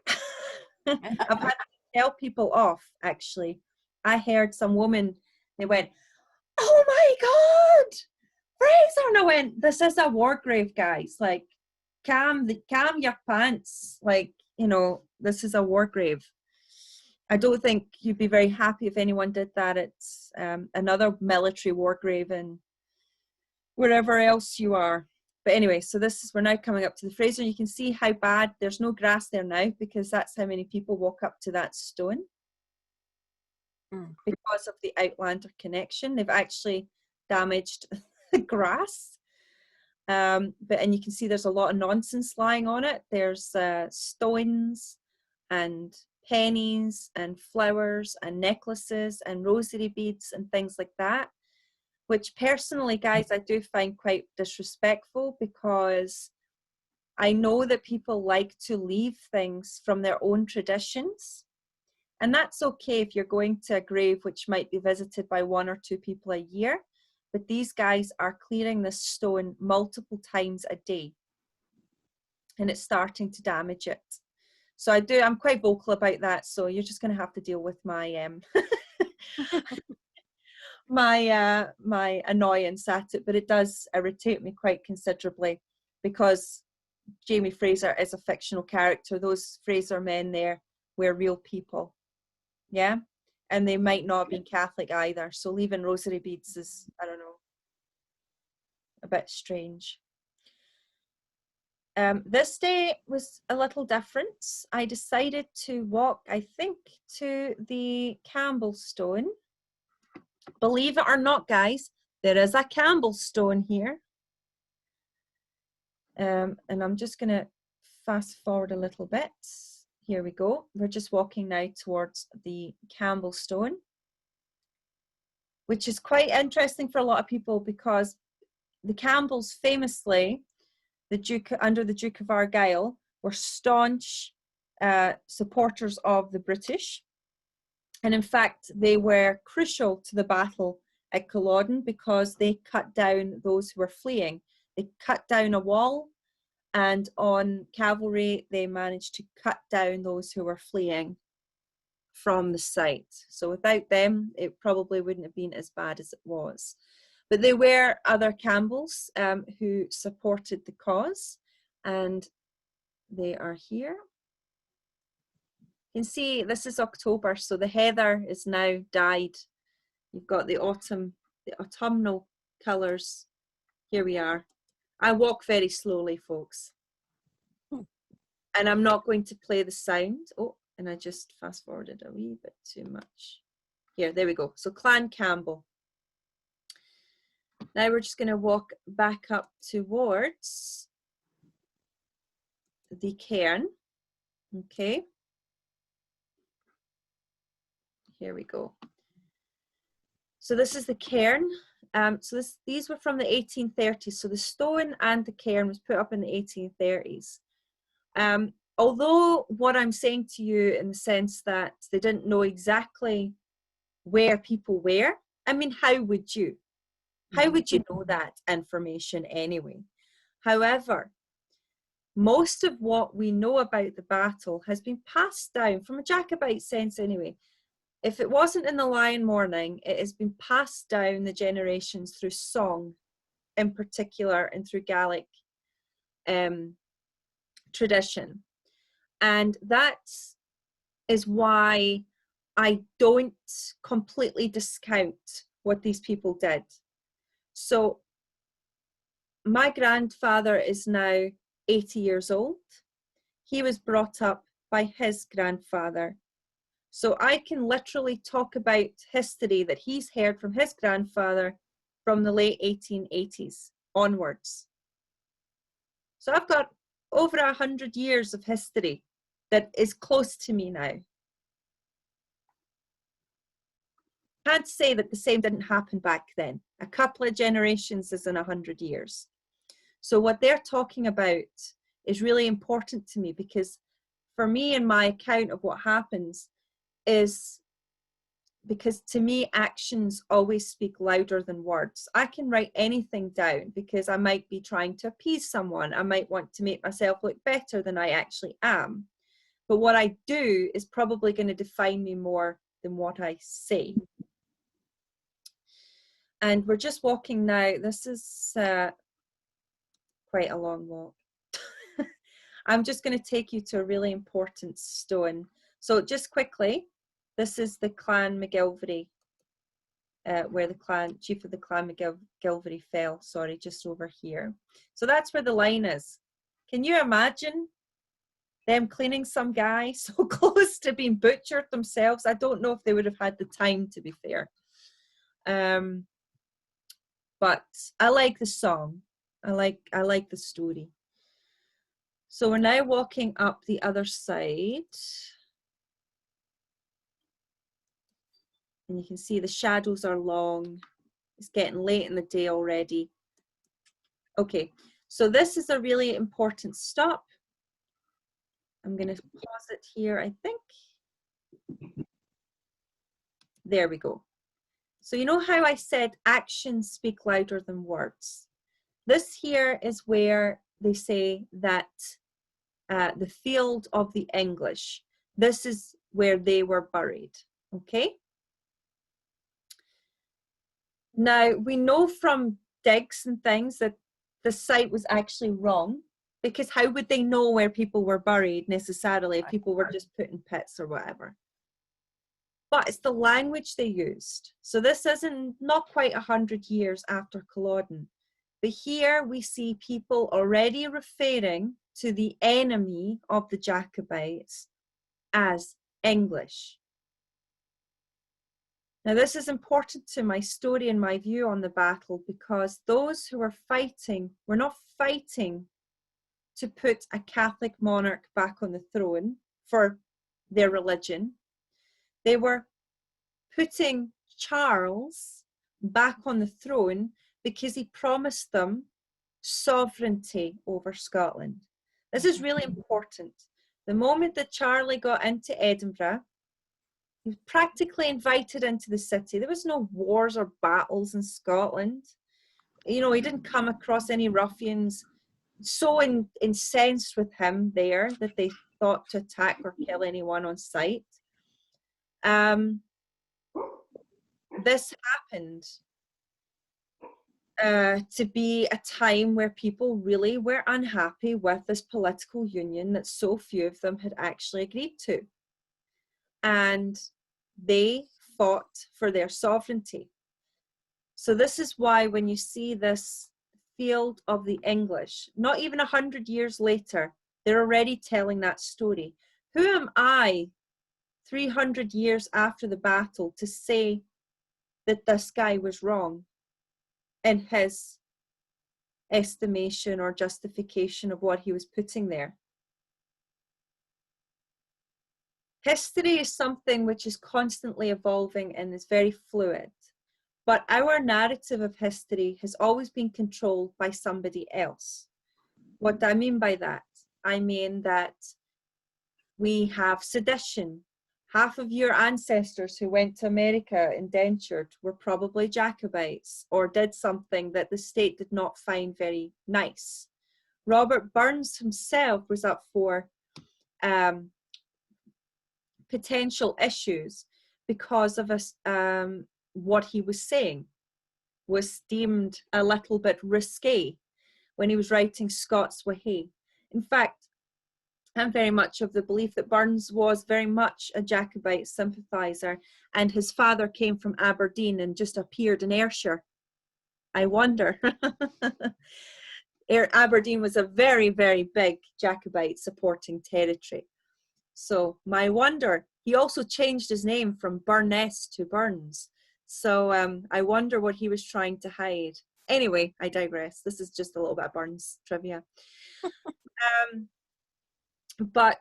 I've had to tell people off, actually. I heard some woman, they went, "Oh my God, Fraser!" And I went, "This is a war grave, guys. Like, calm your pants. Like, you know, this is a war grave." I don't think you'd be very happy if anyone did that. It's another military war grave in wherever else you are. But anyway, so we're now coming up to the Fraser. You can see how bad, there's no grass there now because that's how many people walk up to that stone. Because of the Outlander connection, they've actually damaged the grass. And you can see there's a lot of nonsense lying on it. There's stones and pennies and flowers and necklaces and rosary beads and things like that, which personally, guys, I do find quite disrespectful, because I know that people like to leave things from their own traditions. And that's okay if you're going to a grave which might be visited by 1 or 2 people a year. But these guys are clearing this stone multiple times a day. And it's starting to damage it. So I'm quite vocal about that. So you're just going to have to deal with my my annoyance at it. But it does irritate me quite considerably, because Jamie Fraser is a fictional character. Those Fraser men there were real people. Yeah. And they might not have been Catholic either. So leaving rosary beads is, I don't know, a bit strange. This day was a little different. I decided to walk, I think, to the Campbell Stone. Believe it or not, guys, there is a Campbell Stone here. And I'm just going to fast forward a little bit. Here we go. We're just walking now towards the Campbell Stone, which is quite interesting for a lot of people, because the Campbells famously, under the Duke of Argyll, were staunch supporters of the British. And in fact, they were crucial to the battle at Culloden, because they cut down those who were fleeing. They cut down a wall, and on cavalry, they managed to cut down those who were fleeing from the site. So without them, it probably wouldn't have been as bad as it was. But there were other Campbells who supported the cause, and they are here. You can see this is October, so the heather is now dyed. You've got the autumnal colours. Here we are. I walk very slowly, folks. And I'm not going to play the sound. Oh, and I just fast forwarded a wee bit too much. Here, there we go. So Clan Campbell. Now we're just going to walk back up towards the cairn. Okay. Here we go. So this is the cairn. These were from the 1830s. So the stone and the cairn was put up in the 1830s. Although what I'm saying to you, in the sense that they didn't know exactly where people were, I mean, how would you? How would you know that information anyway? However, most of what we know about the battle has been passed down, from a Jacobite sense anyway. If it wasn't in the Lion Morning, it has been passed down the generations through song in particular, and through Gaelic tradition. And that is why I don't completely discount what these people did. So my grandfather is now 80 years old. He was brought up by his grandfather. So I can literally talk about history that he's heard from his grandfather from the late 1880s onwards. So I've got over 100 years of history that is close to me now. Can't say that the same didn't happen back then. A couple of generations is in 100 years. So what they're talking about is really important to me, because for me, in my account of what happens, is because to me, actions always speak louder than words. I can write anything down because I might be trying to appease someone. I might want to make myself look better than I actually am. But what I do is probably going to define me more than what I say. And we're just walking now. This is quite a long walk. I'm just going to take you to a really important stone. So just quickly, this is the Clan McGilvery, where the chief of the Clan McGilvery fell, sorry, just over here. So that's where the line is. Can you imagine them cleaning some guy so close to being butchered themselves? I don't know if they would have had the time, to be fair. But I like the song. I like the story. So we're now walking up the other side. And you can see the shadows are long. It's getting late in the day already. Okay, so this is a really important stop. I'm going to pause it here, I think. There we go. So you know how I said actions speak louder than words? This here is where they say that the field of the English, this is where they were buried, okay? Now, we know from digs and things that the site was actually wrong, because how would they know where people were buried necessarily if people were just put in pits or whatever? But it's the language they used. So this isn't not quite 100 years after Culloden. But here we see people already referring to the enemy of the Jacobites as English. Now this is important to my story and my view on the battle, because those who were fighting were not fighting to put a Catholic monarch back on the throne for their religion. They were putting Charles back on the throne because he promised them sovereignty over Scotland. This is really important. The moment that Charlie got into Edinburgh, he was practically invited into the city. There was no wars or battles in Scotland. You know, he didn't come across any ruffians so incensed with him there that they thought to attack or kill anyone on sight. This happened to be a time where people really were unhappy with this political union that so few of them had actually agreed to. And they fought for their sovereignty. So this is why when you see this field of the English, not even 100 years later, they're already telling that story. Who am I 300 years after the battle to say that this guy was wrong in his estimation or justification of what he was putting there? History is something which is constantly evolving and is very fluid, but our narrative of history has always been controlled by somebody else. What do I mean by that? I mean that we have sedition. Half of your ancestors who went to America indentured were probably Jacobites or did something that the state did not find very nice. Robert Burns himself was up for potential issues because of what he was saying was deemed a little bit risque when he was writing Scots Wha Hae. In fact, I'm very much of the belief that Burns was very much a Jacobite sympathiser, and his father came from Aberdeen and just appeared in Ayrshire. I wonder. Aberdeen was a very, very big Jacobite supporting territory. So my wonder, He also changed his name from Burness to Burns. So I wonder what he was trying to hide. Anyway, I digress. This is just a little bit of Burns trivia.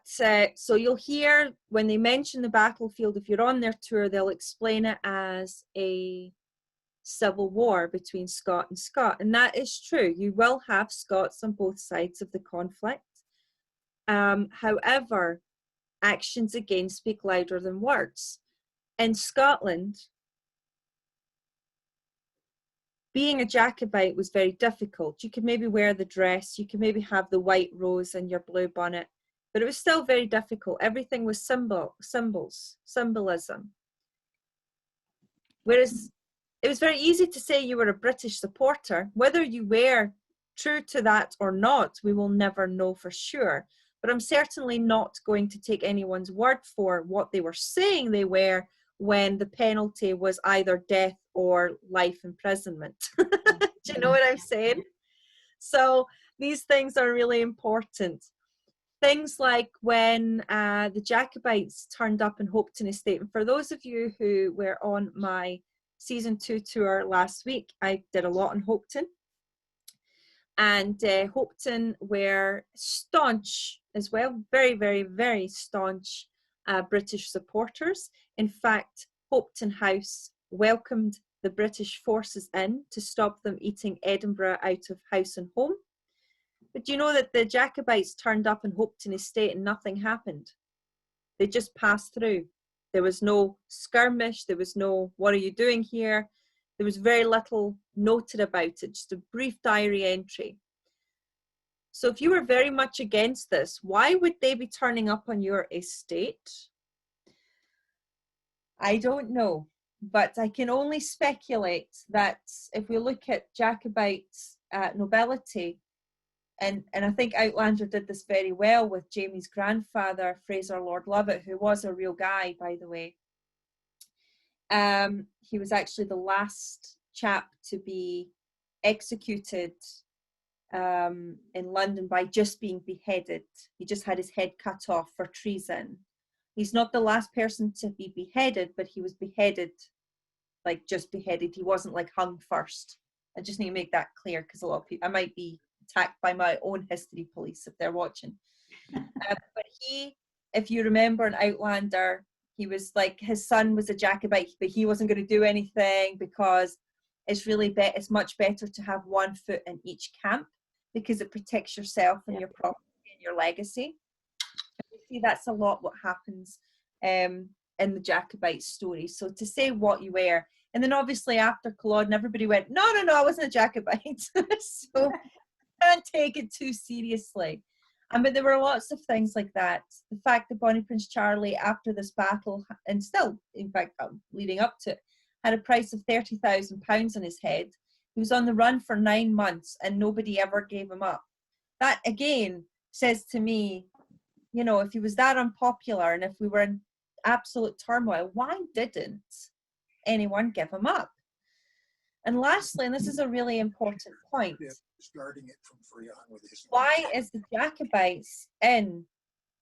So you'll hear when they mention the battlefield, if you're on their tour, they'll explain it as a civil war between Scot and Scot. And that is true. You will have Scots on both sides of the conflict. However, actions again speak louder than words. In Scotland, being a Jacobite was very difficult. You could maybe wear the dress, you could maybe have the white rose and your blue bonnet, but it was still very difficult. Everything was symbolism. Whereas it was very easy to say you were a British supporter. Whether you were true to that or not, we will never know for sure. But I'm certainly not going to take anyone's word for what they were saying they were when the penalty was either death or life imprisonment. Do you know what I'm saying? So these things are really important. Things like when the Jacobites turned up in Hopetoun Estate. And for those of you who were on my season 2 tour last week, I did a lot in Hopetoun. And Hopetoun were staunch as well, very, very, very staunch British supporters. In fact, Hopetoun House welcomed the British forces in to stop them eating Edinburgh out of house and home. But do you know that the Jacobites turned up in Hopetoun Estate and nothing happened? They just passed through. There was no skirmish. There was no, what are you doing here? There was very little noted about it, just a brief diary entry. So if you were very much against this, why would they be turning up on your estate? I don't know, but I can only speculate that if we look at Jacobite nobility, and I think Outlander did this very well with Jamie's grandfather, Fraser Lord Lovat, who was a real guy, by the way. He was actually the last chap to be executed in London by just being beheaded. He just had his head cut off for treason. He's not the last person to be beheaded, but he was beheaded, like just beheaded. He wasn't like hung first. I just need to make that clear because a lot of people, I might be attacked by my own history police if they're watching. But he, if you remember in Outlander, he was like, his son was a Jacobite, but he wasn't going to do anything because it's really it's much better to have one foot in each camp because it protects yourself and your property and your legacy. And we see that's a lot what happens in the Jacobite story. So to say what you were, and then obviously after Culloden, everybody went, no, I wasn't a Jacobite. So can't take it too seriously. But there were lots of things like that. The fact that Bonnie Prince Charlie, after this battle, and still, in fact, leading up to it, had a price of £30,000 on his head. He was on the run for 9 months and nobody ever gave him up. That, again, says to me, you know, if he was that unpopular and if we were in absolute turmoil, why didn't anyone give him up? And lastly, and this is a really important point, why is the Jacobites in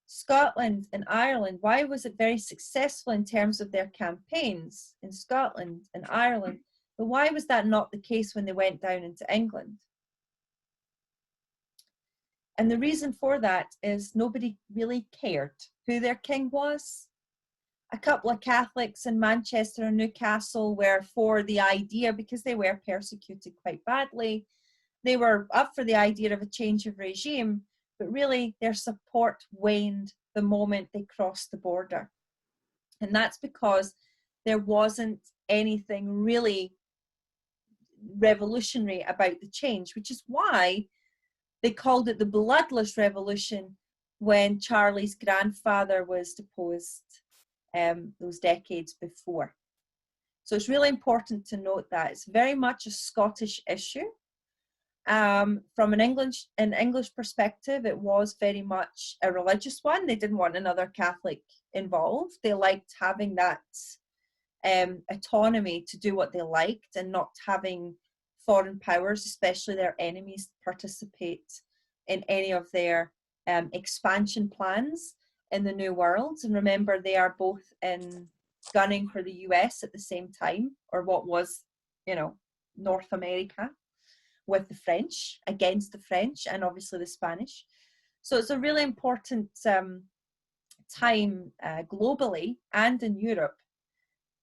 Scotland and Ireland, why was it very successful in terms of their campaigns in Scotland and Ireland, but why was that not the case when they went down into England? And the reason for that is nobody really cared who their king was. A couple of Catholics in Manchester and Newcastle were for the idea, because they were persecuted quite badly. They were up for the idea of a change of regime, but really their support waned the moment they crossed the border. And that's because there wasn't anything really revolutionary about the change, which is why they called it the Bloodless Revolution when Charlie's grandfather was deposed those decades before. So it's really important to note that it's very much a Scottish issue. From an English perspective, it was very much a religious one. They didn't want another Catholic involved. They liked having that autonomy to do what they liked and not having foreign powers, especially their enemies, participate in any of their expansion plans. in the New World. And remember, they are both in gunning for the US at the same time, or what was, you know, North America, with the French, against the French, and obviously the Spanish. So it's a really important time globally and in Europe.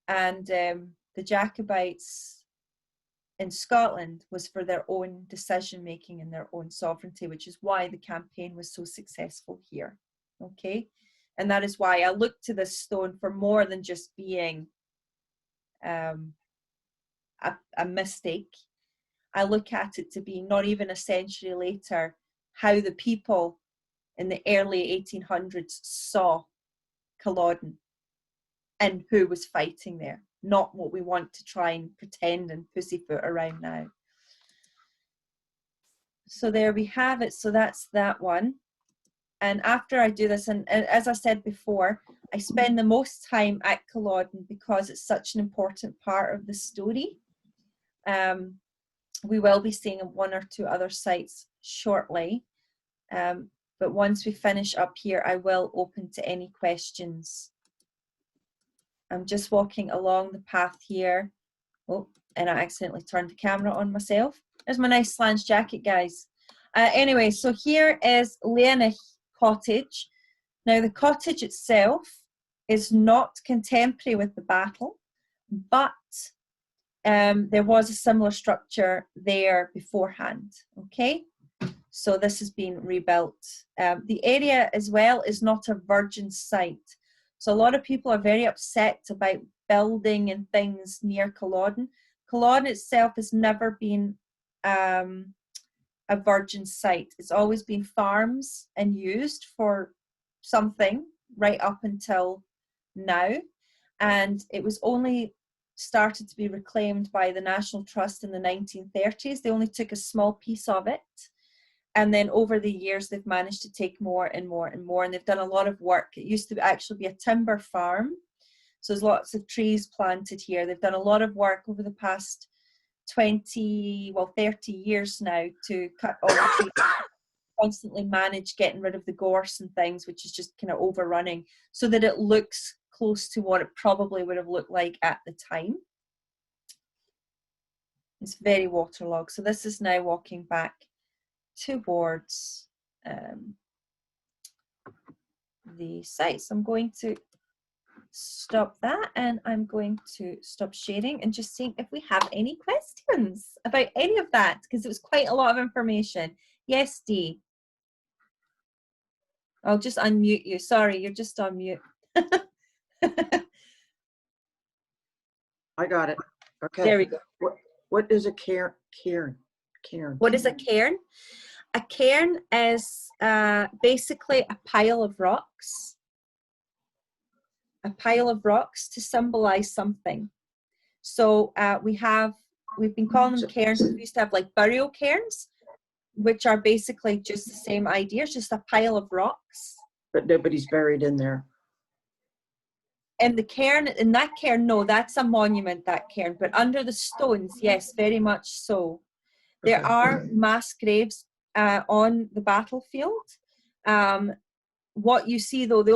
And the Jacobites in Scotland was for their own decision making and their own sovereignty, which is why the campaign was so successful here. Okay, and that is why I look to this stone for more than just being a mistake. I look at it to be, not even a century later, how the people in the early 1800s saw Culloden and who was fighting there, not what we want to try and pretend and pussyfoot around now. So there we have it. So that's that one. And after I do this, and as I said before, I spend the most time at Culloden because it's such an important part of the story. We will be seeing one or two other sites shortly. But once we finish up here, I will open to any questions. I'm just walking along the path here. Oh, and I accidentally turned the camera on myself. There's my nice slange jacket, guys. Anyway, so here is Leanich Cottage. Now, the cottage itself is not contemporary with the battle, but there was a similar structure there beforehand, okay? So this has been rebuilt. The area as well is not a virgin site. So a lot of people are very upset about building and things near Culloden. Culloden itself has never been a virgin site. It's always been farms and used for something right up until now. And it was only started to be reclaimed by the National Trust in the 1930s. They only took a small piece of it. And then over the years, they've managed to take more and more and more. And they've done a lot of work. It used to actually be a timber farm. So there's lots of trees planted here. They've done a lot of work over the past 30 years now to cut all the trees, constantly manage getting rid of the gorse and things, which is just kind of overrunning, so that it looks close to what it probably would have looked like at the time. It's very waterlogged. So this is now walking back towards the site. So I'm going to stop that, and I'm going to stop sharing and just seeing if we have any questions about any of that, because it was quite a lot of information. Yes, Dee. I'll just unmute you. Sorry, you're just on mute. I got it. Okay. There we go. What is a cairn? What is a cairn? A cairn is basically a pile of rocks. A pile of rocks to symbolize something. So we've been calling them cairns. We used to have like burial cairns, which are basically just the same idea. It's just a pile of rocks. But nobody's buried in there. And the cairn, in that cairn, no, that's a monument, that cairn. But under the stones, yes, very much so. There are mass graves on the battlefield. What you see, though, the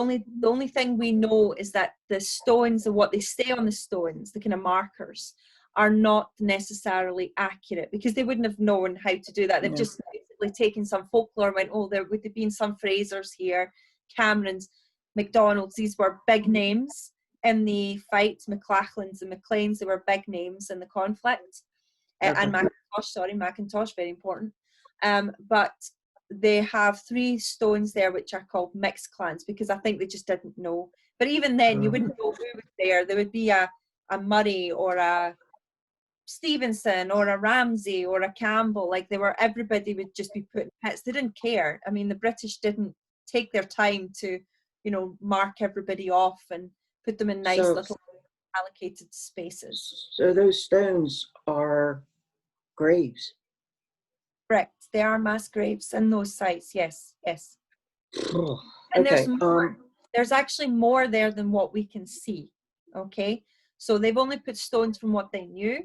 only thing we know is that the stones and what they say on the stones, the kind of markers, are not necessarily accurate, because they wouldn't have known how to do that. They've just basically taken some folklore and went, oh, there would have been some Frasers here, Camerons, MacDonalds. These were big names in the fight. McLachlan's and McLean's, they were big names in the conflict. And Macintosh, very important. But they have 3 stones there which are called mixed clans, because I think they just didn't know. But even then, you wouldn't know who was there. There would be a Murray or a Stevenson or a Ramsay or a Campbell. Like, everybody would just be put in pits. They didn't care. I mean, the British didn't take their time to, mark everybody off and put them in nice little allocated spaces. So those stones are graves. Correct. There are mass graves in those sites. Yes, yes. Oh, And okay. there's more. There's actually more there than what we can see. Okay, so they've only put stones from what they knew,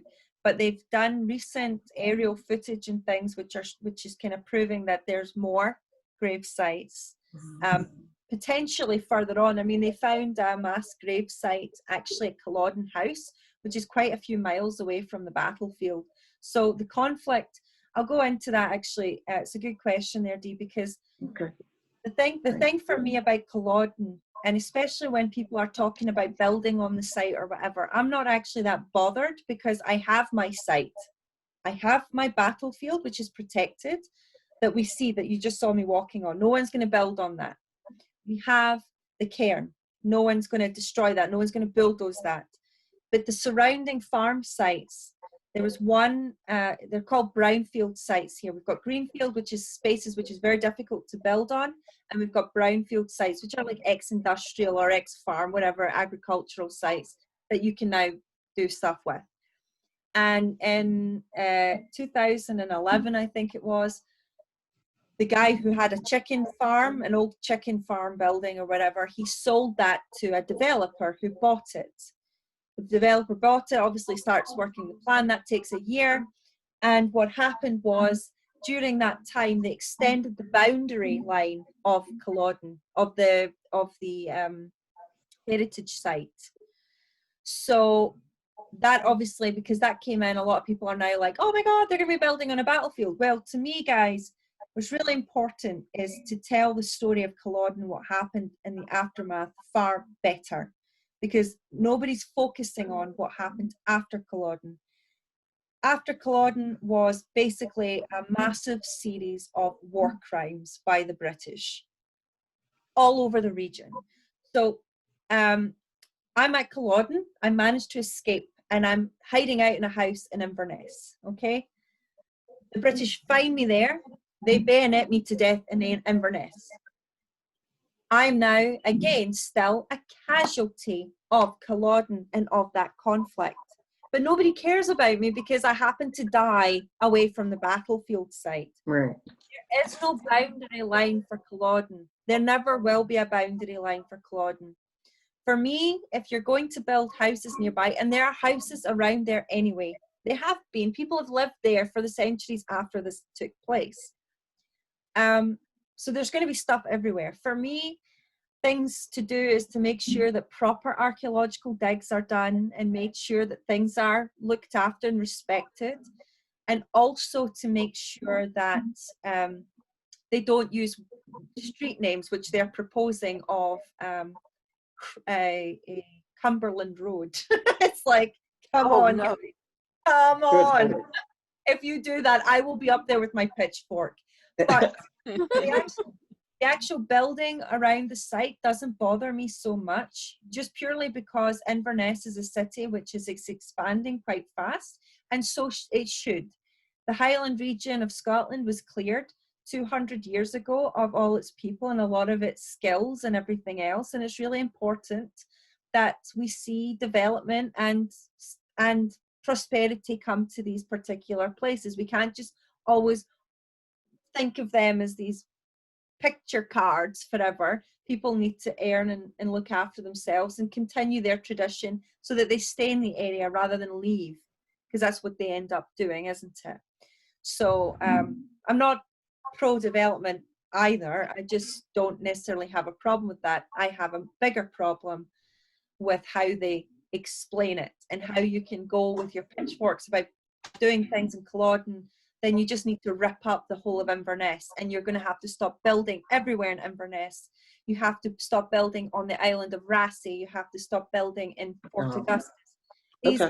but they've done recent aerial footage and things which is kind of proving that there's more grave sites. potentially further on. I mean, they found a mass grave site actually at Culloden House, which is quite a few miles away from the battlefield. So the conflict, I'll go into that actually. It's a good question there, Dee, because the thing for me about Culloden, and especially when people are talking about building on the site or whatever, I'm not actually that bothered because I have my site. I have my battlefield, which is protected, that we see that you just saw me walking on. No one's going to build on that. We have the cairn. No one's going to destroy that. No one's going to bulldoze that. But the surrounding farm sites, there was one, they're called brownfield sites here. We've got greenfield, which is spaces which is very difficult to build on. And we've got brownfield sites, which are like ex-industrial or ex-farm, whatever, agricultural sites that you can now do stuff with. And in 2011, I think it was, the guy who had a chicken farm, an old chicken farm building or whatever, he sold that to a developer who bought it. The developer bought it, obviously starts working the plan. That takes a year. And what happened was, during that time, they extended the boundary line of Culloden, of the heritage site. So that obviously, because that came in, a lot of people are now like, oh my God, they're going to be building on a battlefield. Well, to me, guys, what's really important is to tell the story of Culloden, what happened in the aftermath, far better, because nobody's focusing on what happened after Culloden. After Culloden was basically a massive series of war crimes by the British all over the region. So I'm at Culloden, I managed to escape, and I'm hiding out in a house in Inverness, okay? The British find me there, they bayonet me to death in Inverness. I'm now, again, still a casualty of Culloden and of that conflict. But nobody cares about me because I happen to die away from the battlefield site. Right. There is no boundary line for Culloden. There never will be a boundary line for Culloden. For me, if you're going to build houses nearby, and there are houses around there anyway, they have been, people have lived there for the centuries after this took place. So there's going to be stuff everywhere. For me, things to do is to make sure that proper archaeological digs are done and make sure that things are looked after and respected, and also to make sure that they don't use street names which they're proposing of a Cumberland Road. It's like, come on, no. come on. If you do that, I will be up there with my pitchfork. But the actual building around the site doesn't bother me so much, just purely because Inverness is a city which is expanding quite fast, and so it should. The Highland region of Scotland was cleared 200 years ago of all its people and a lot of its skills and everything else, and it's really important that we see development and prosperity come to these particular places. We can't just always think of them as these picture cards forever. People need to earn and look after themselves and continue their tradition so that they stay in the area rather than leave, because that's what they end up doing, isn't it? So I'm not pro-development either. I just don't necessarily have a problem with that. I have a bigger problem with how they explain it and how you can go with your pitchforks about doing things in Culloden. Then you just need to rip up the whole of Inverness, and you're going to have to stop building everywhere in Inverness. You have to stop building on the island of Rassay. You have to stop building in Port Augustus. These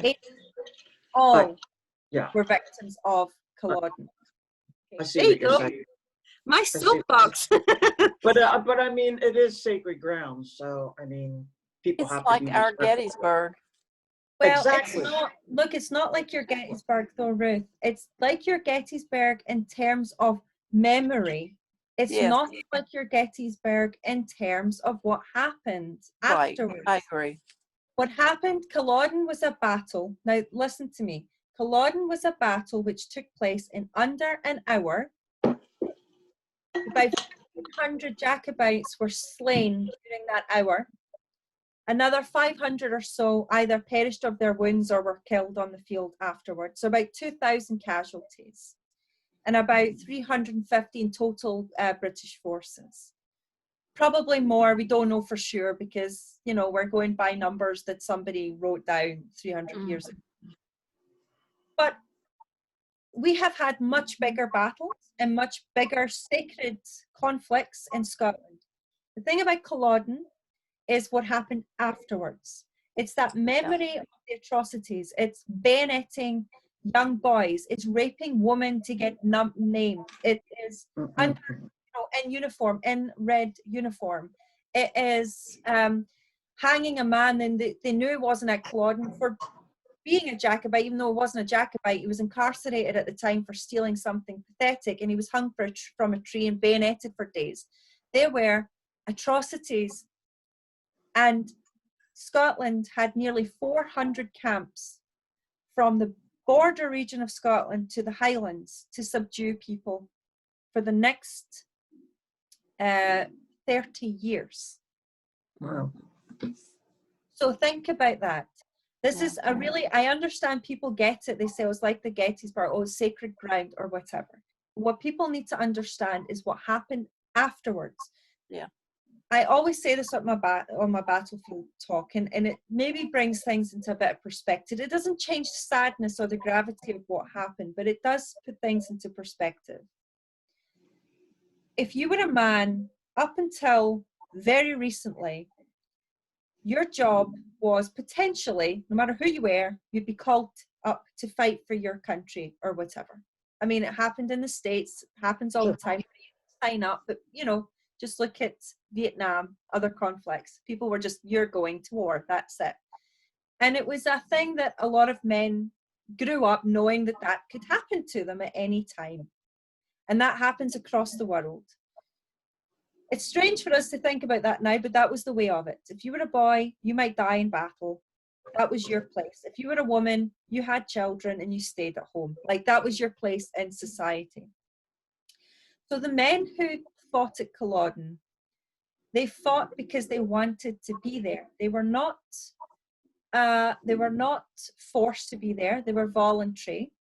all were victims of Culloden. I see what you're saying. My soapbox. But I mean, it is sacred ground, so I mean, people It's have like to be our respectful. Gettysburg. Well, Exactly. it's not like your Gettysburg though, Ruth. It's like your Gettysburg in terms of memory. It's not like your Gettysburg in terms of what happened afterwards. I agree. What happened, Culloden was a battle. Now, listen to me. Culloden was a battle which took place in under an hour. About 100 Jacobites were slain during that hour. Another 500 or so either perished of their wounds or were killed on the field afterwards. So about 2,000 casualties and about 315 total British forces. Probably more. We don't know for sure because, you know, we're going by numbers that somebody wrote down 300 years ago. But we have had much bigger battles and much bigger sacred conflicts in Scotland. The thing about Culloden is what happened afterwards. It's that memory of the atrocities. It's bayoneting young boys. It's raping women to get named. It is under, in uniform, in red uniform. It is hanging a man, and they knew it wasn't at Culloden for being a Jacobite, even though it wasn't a Jacobite. He was incarcerated at the time for stealing something pathetic, and he was hung from a tree and bayoneted for days. There were atrocities, and Scotland had nearly 400 camps from the border region of Scotland to the Highlands to subdue people for the next 30 years. Wow. So think about that. This is a really, I understand people get it. They say it was like the Gettysburg, oh, sacred ground or whatever. What people need to understand is what happened afterwards. Yeah. I always say this on my battlefield talk, and it maybe brings things into a bit of perspective. It doesn't change the sadness or the gravity of what happened, but it does put things into perspective. If you were a man up until very recently, your job was potentially, no matter who you were, you'd be called up to fight for your country or whatever. I mean, it happened in the States, happens all the time. Sign up, but you know, just look at Vietnam, other conflicts. People were just, you're going to war, that's it. And it was a thing that a lot of men grew up knowing that that could happen to them at any time. And that happens across the world. It's strange for us to think about that now, but that was the way of it. If you were a boy, you might die in battle. That was your place. If you were a woman, you had children and you stayed at home. Like that was your place in society. So the men who fought at Culloden, they fought because they wanted to be there. They were not forced to be there. They were voluntary.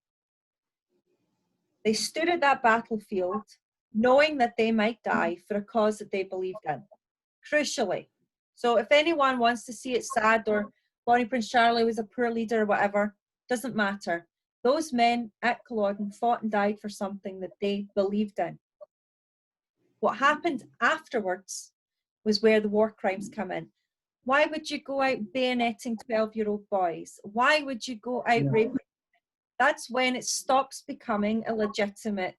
They stood at that battlefield knowing that they might die for a cause that they believed in, crucially. So if anyone wants to see it sad or Bonnie Prince Charlie was a poor leader or whatever, doesn't matter. Those men at Culloden fought and died for something that they believed in. What happened afterwards was where the war crimes come in. Why would you go out bayoneting 12-year-old boys? Why would you go out raping? That's when it stops becoming a legitimate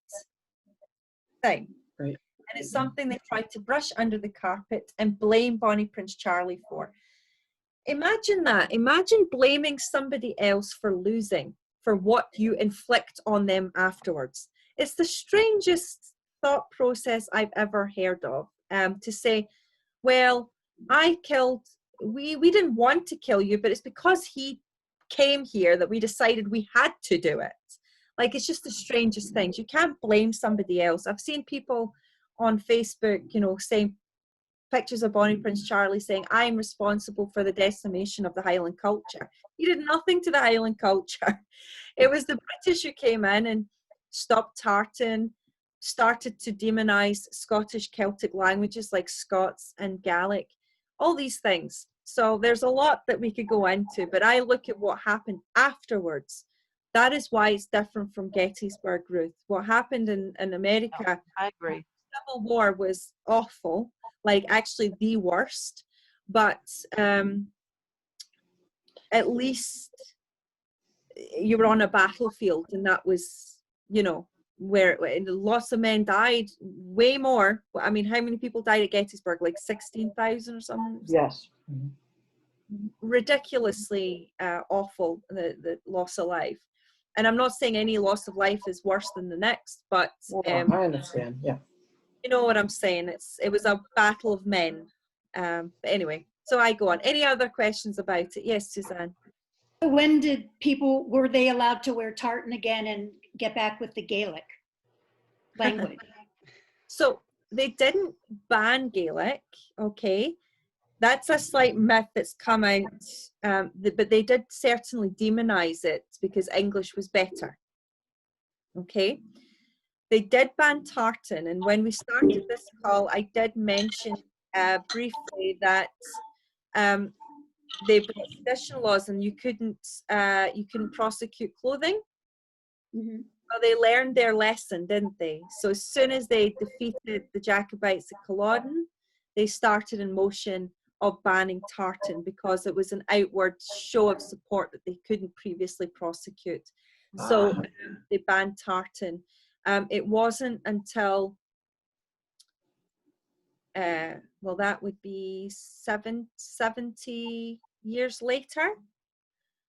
thing. Right. And it's something they tried to brush under the carpet and blame Bonnie Prince Charlie for. Imagine that. Imagine blaming somebody else for losing, for what you inflict on them afterwards. It's the strangest thought process I've ever heard of. To say, well, we didn't want to kill you, but it's because he came here that we decided we had to do it. Like, it's just the strangest things. You can't blame somebody else. I've seen people on Facebook, you know, saying pictures of Bonnie Prince Charlie saying, I'm responsible for the decimation of the Highland culture. He did nothing to the Highland culture. It was the British who came in and stopped tartan, started to demonize Scottish Celtic languages like Scots and Gaelic, all these things. So there's a lot that we could go into, but I look at what happened afterwards. That is why it's different from Gettysburg, Ruth. What happened in America, I agree. Civil War was awful, like actually the worst, but at least you were on a battlefield, and that was, you know, where lots of men died, way more. I mean, how many people died at Gettysburg? Like 16,000 or something? Yes. Mm-hmm. Ridiculously awful, the loss of life. And I'm not saying any loss of life is worse than the next, but I understand. Yeah. you know what I'm saying. It was a battle of men. But anyway, so I go on. Any other questions about it? Yes, Suzanne. When were they allowed to wear tartan again and get back with the Gaelic language? So they didn't ban Gaelic, okay? That's a slight myth that's come out, but they did certainly demonize it because English was better, okay? They did ban tartan, and when we started this call, I did mention briefly that they brought sedition laws, and you couldn't prosecute clothing. Mhm. Well, they learned their lesson, didn't they? So as soon as they defeated the Jacobites at Culloden, they started in motion of banning tartan, because it was an outward show of support that they couldn't previously prosecute. So they banned tartan. It wasn't until, well, that would be 70 years later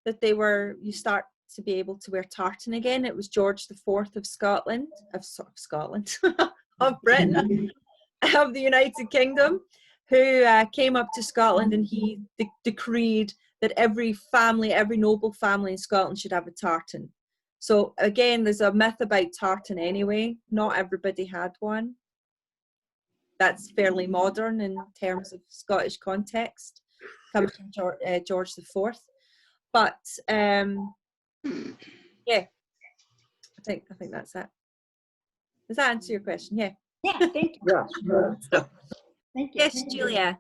that you start to be able to wear tartan again. It was George IV of Scotland, of Britain, of the United Kingdom, who came up to Scotland, and he decreed that every noble family in Scotland should have a tartan. So again, there's a myth about tartan anyway. Not everybody had one. That's fairly modern in terms of Scottish context, comes from George IV. But yeah, I think that's it. Does that answer your question? Yeah. Yeah, thank you. Yes. Thank you. Yes, Julia.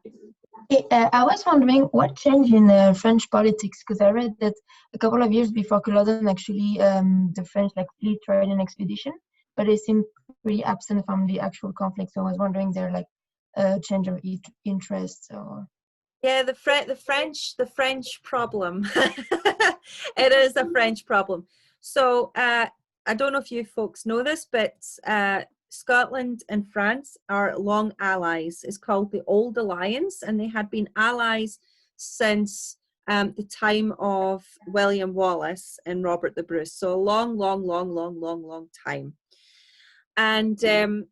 I was wondering what changed in French politics, because I read that a couple of years before Culloden, actually, the French fleet trading expedition, but they seem pretty absent from the actual conflict. So I was wondering, there a change of interest or? Yeah, the French problem. It is a French problem. So I don't know if you folks know this, but Scotland and France are long allies. It's called the Old Alliance, and they had been allies since the time of William Wallace and Robert the Bruce. So a long time. And and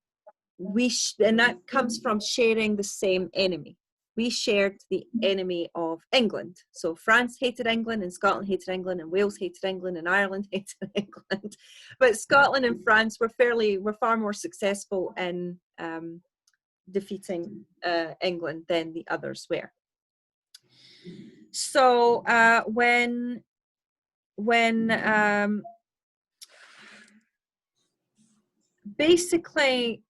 that comes from sharing the same enemy. We shared the enemy of England. So France hated England, and Scotland hated England, and Wales hated England, and Ireland hated England. But Scotland and France were far more successful in defeating England than the others were. So when basically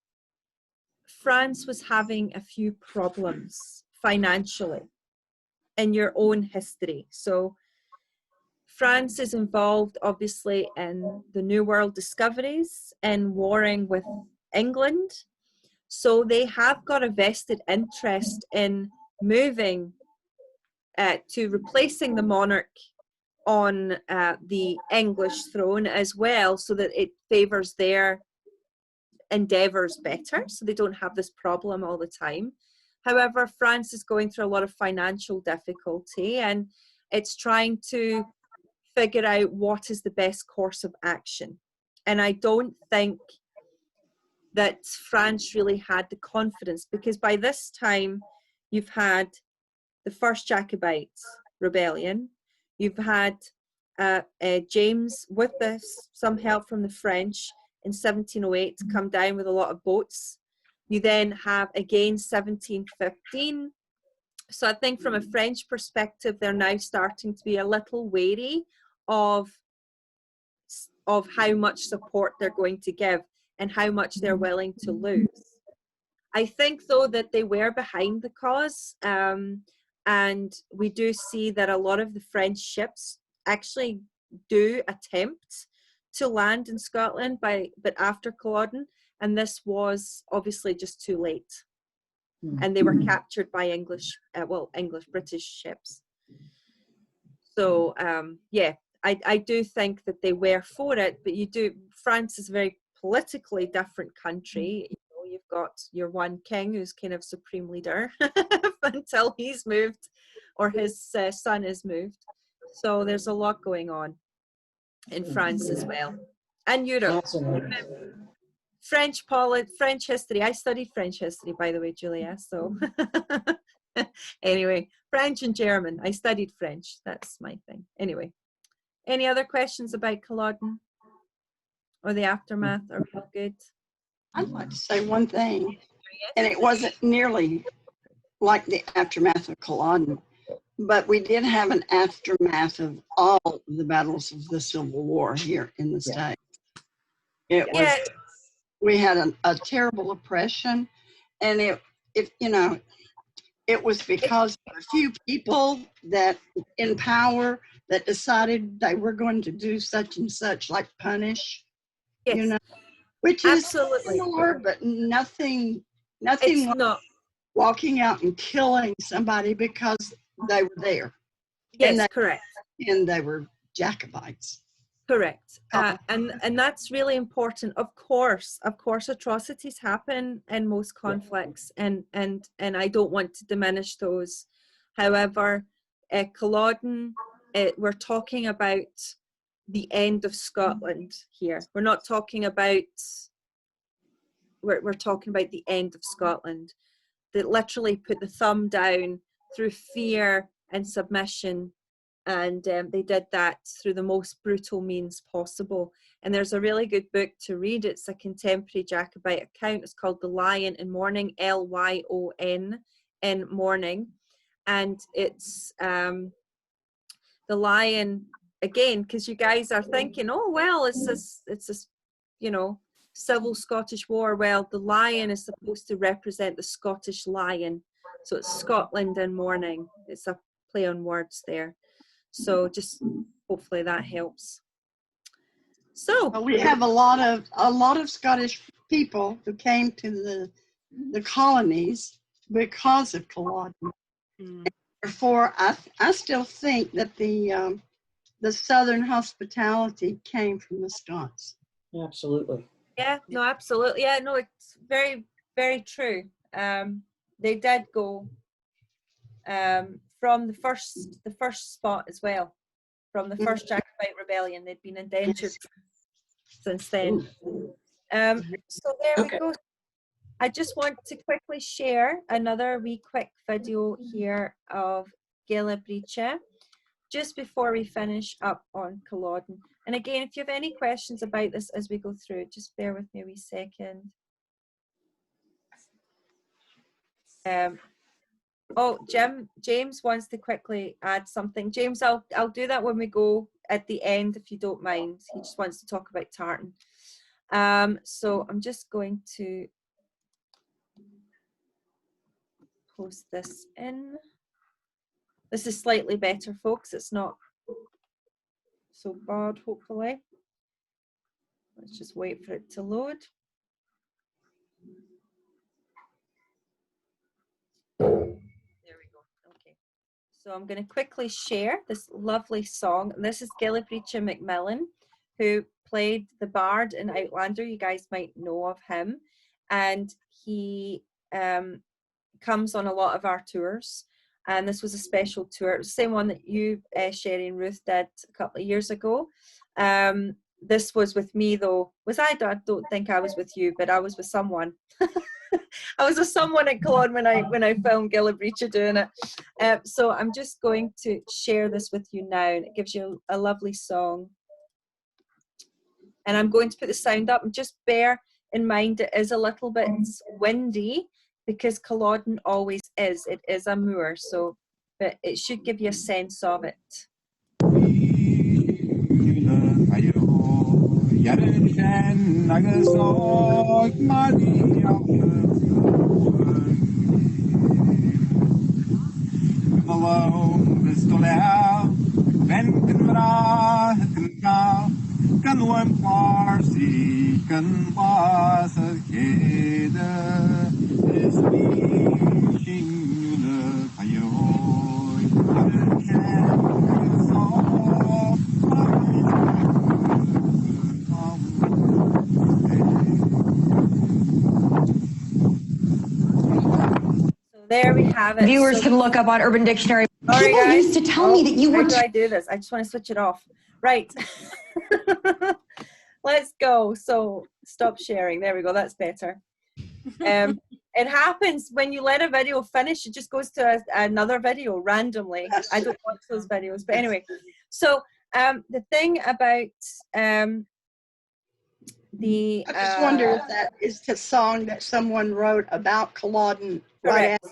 France was having a few problems financially in your own history. So France is involved obviously in the New World discoveries and warring with England. So they have got a vested interest in moving to replacing the monarch on the English throne as well, so that it favours their endeavours better, so they don't have this problem all the time. However, France is going through a lot of financial difficulty, and it's trying to figure out what is the best course of action. And I don't think that France really had the confidence, because by this time you've had the first Jacobites rebellion, you've had James, with some help from the French, in 1708 come down with a lot of boats. You then have again 1715. So I think from a French perspective, they're now starting to be a little wary of how much support they're going to give and how much they're willing to lose. I think though that they were behind the cause, and we do see that a lot of the French ships actually do attempt to land in Scotland but after Culloden, and this was obviously just too late, and they were captured by British ships. So yeah, I do think that they were for it, but France is a very politically different country. You know, you've got your one king who's kind of supreme leader until he's moved or his son is moved. So there's a lot going on in France as well, and Europe. French history. I studied French history, by the way, Julia. So anyway, French and German. I studied French. That's my thing. Anyway, any other questions about Culloden or the aftermath? Are we all good? I'd like to say one thing, and it wasn't nearly like the aftermath of Culloden, but we did have an aftermath of all the battles of the Civil War here in the States. We had a terrible oppression, and if you know, it was because of a few people that in power that decided they were going to do such and such, like punish, Yes, you know, which is absolutely. similar, but nothing It's like not. walking out and killing somebody because they were there. Yes, correct. And they were Jacobites. Correct. And that's really important. Of course, atrocities happen in most conflicts, and I don't want to diminish those. However, Culloden, we're talking about the end of Scotland here. We're not talking about. We're talking about the end of Scotland. That literally put the thumb down through fear and submission. And they did that through the most brutal means possible. And there's a really good book to read. It's a contemporary Jacobite account. It's called The Lion in Mourning, Lyon in Mourning. And it's the lion, again, because you guys are thinking, oh, well, it's this, you know, civil Scottish war. Well, the lion is supposed to represent the Scottish lion. So it's Scotland in mourning. It's a play on words there. So just hopefully that helps. So we have a lot of Scottish people who came to the colonies because of Culloden. Therefore, I still think that the southern hospitality came from the Scots. Absolutely. Yeah, no, absolutely. Yeah, no, it's very, very true. They did go from the first spot as well, from the first Jacobite rebellion. They'd been endangered since then. So there we go. I just want to quickly share another wee quick video here of Gillibriche just before we finish up on Culloden. And again, if you have any questions about this as we go through, just bear with me a wee second. Oh, James wants to quickly add something. James, I'll do that when we go at the end, if you don't mind. He just wants to talk about tartan. So I'm just going to post this in. This is slightly better, folks. It's not so bad, hopefully. Let's just wait for it to load. There we go. Okay. So I'm going to quickly share this lovely song. This is Gillibriche Macmillan, who played the bard in Outlander. You guys might know of him. And he comes on a lot of our tours. And this was a special tour. It was the same one that you, Sherry and Ruth, did a couple of years ago. This was with me, though. I don't think I was with you, but I was with someone. I was with someone at Culloden when I filmed Gillibriche doing it. So I'm just going to share this with you now, and it gives you a lovely song. And I'm going to put the sound up, and just bear in mind it is a little bit windy because Culloden always is. It is a moor, so but it should give you a sense of it. There we have it. Viewers can look up on Urban Dictionary. Sorry, People guys. used to tell me that you were. How do I do this? I just want to switch it off. Right. Let's go. So stop sharing. There we go. That's better. It happens when you let a video finish. It just goes to another video randomly. I don't watch those videos, but anyway. So the thing about I just wonder if that is the song that someone wrote about Culloden. Correct.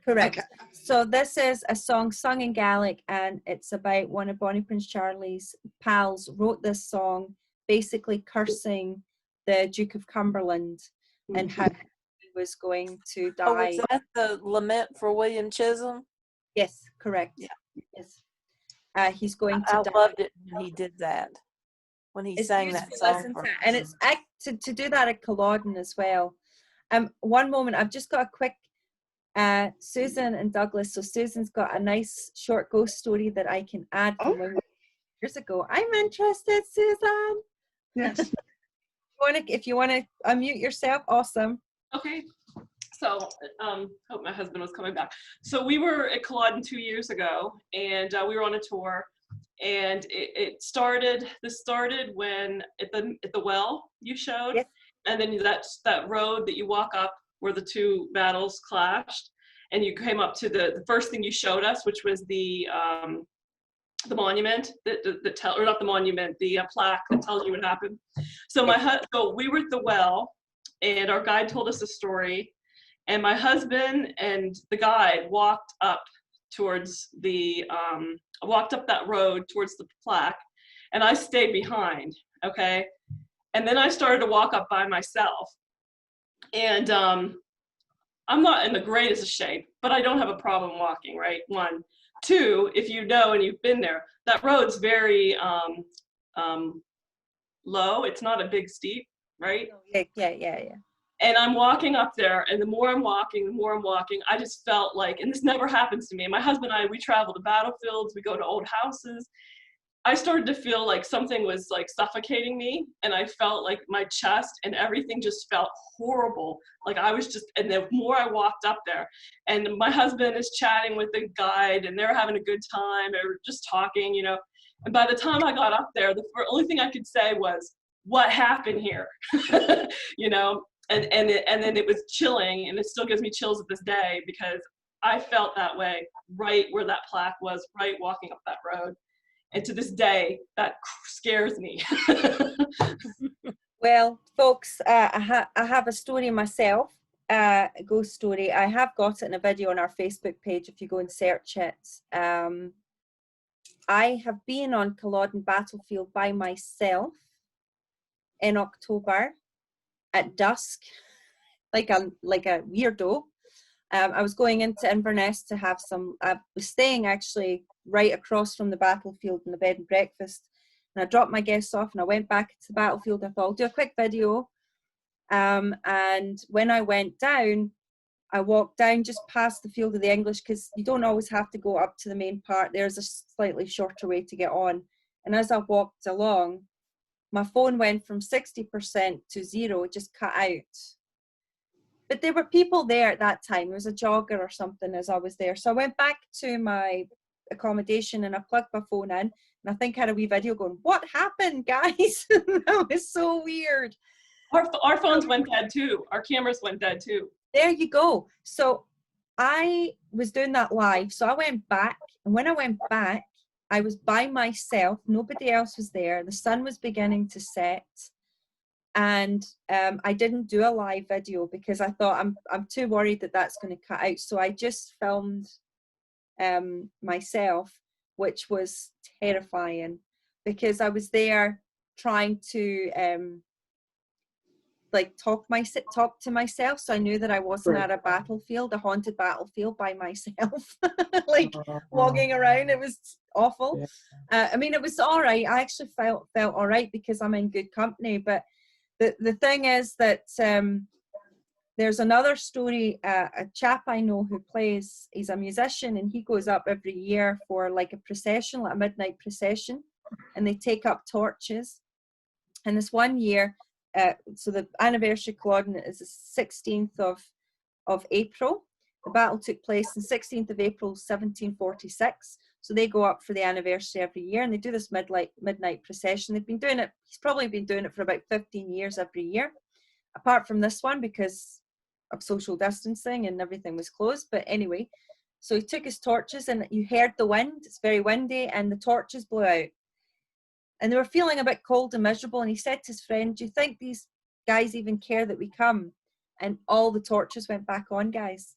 Correct. Okay. So this is a song sung in Gaelic, and it's about one of Bonnie Prince Charlie's pals wrote this song basically cursing the Duke of Cumberland and how he was going to Oh, was die. that the lament for William Chisholm? Yes, correct. Yeah. Yes. He's going to I die. loved it when he did that. When he It's sang that beautiful, song. isn't it? And it's to do that at Culloden as well. One moment, I've just got a quick Susan and Douglas. So Susan's got a nice short ghost story that I can add from when we were years ago. I'm interested, Susan. Yes. If you want to unmute yourself, awesome. Okay. So, hope my husband was coming back. So we were at Culloden 2 years ago, and we were on a tour, and this started when at the well you showed, Yes. and then that road that you walk up where the two battles clashed, and you came up to the first thing you showed us, which was the monument or not the monument, the plaque that tells you what happened. So so we were at the well, and our guide told us a story, and my husband and the guide walked up that road towards the plaque, and I stayed behind. Okay, and then I started to walk up by myself, and I'm not in the greatest of shape, but I don't have a problem walking, right? 1, 2, if you know and you've been there, that road's very low. It's not a big steep, right? Yeah. And I'm walking up there, and the more I'm walking, I just felt like, and this never happens to me. My husband and I, we travel to battlefields, we go to old houses. I started to feel like something was like suffocating me, and I felt like my chest and everything just felt horrible. Like and the more I walked up there, and my husband is chatting with the guide, and they're having a good time, or just talking, and by the time I got up there, the only thing I could say was, what happened here? And then it was chilling, and it still gives me chills at this day, because I felt that way right where that plaque was, right walking up that road. And to this day, that scares me. Well, folks, I have a story myself, a ghost story. I have got it in a video on our Facebook page if you go and search it. I have been on Culloden Battlefield by myself in October at dusk, like a weirdo. I was going into Inverness to have I was staying actually right across from the battlefield in the bed and breakfast, and I dropped my guests off and I went back to the battlefield. I thought I'll do a quick video, and when I went down, I walked down just past the Field of the English, because you don't always have to go up to the main part. There's a slightly shorter way to get on, and as I walked along, my phone went from 60% to 0, it just cut out. But there were people there at that time. There was a jogger or something as I was there. So I went back to my accommodation and I plugged my phone in, and I think I had a wee video going, what happened, guys? That was so weird. Our phones went dead too. Our cameras went dead too. There you go. So I was doing that live. So I went back, and when I went back, I was by myself. Nobody else was there. The sun was beginning to set. And I didn't do a live video because I thought I'm too worried that that's going to cut out. So I just filmed myself, which was terrifying, because I was there trying to talk to myself. So I knew that I wasn't at a battlefield, a haunted battlefield by myself, walking around. It was awful. I mean, it was all right. I actually felt all right because I'm in good company, but the thing is that there's another story, a chap I know who he's a musician, and he goes up every year for like a procession, like a midnight procession, and they take up torches. And this one year, so the anniversary of Culloden is the 16th of April. The battle took place on 16th of April, 1746. So they go up for the anniversary every year, and they do this midnight procession. They've been doing it, he's probably been doing it for about 15 years every year, apart from this one because of social distancing and everything was closed. But anyway, so he took his torches, and you heard the wind. It's very windy, and the torches blew out. And they were feeling a bit cold and miserable, and he said to his friend, do you think these guys even care that we come? And all the torches went back on, guys.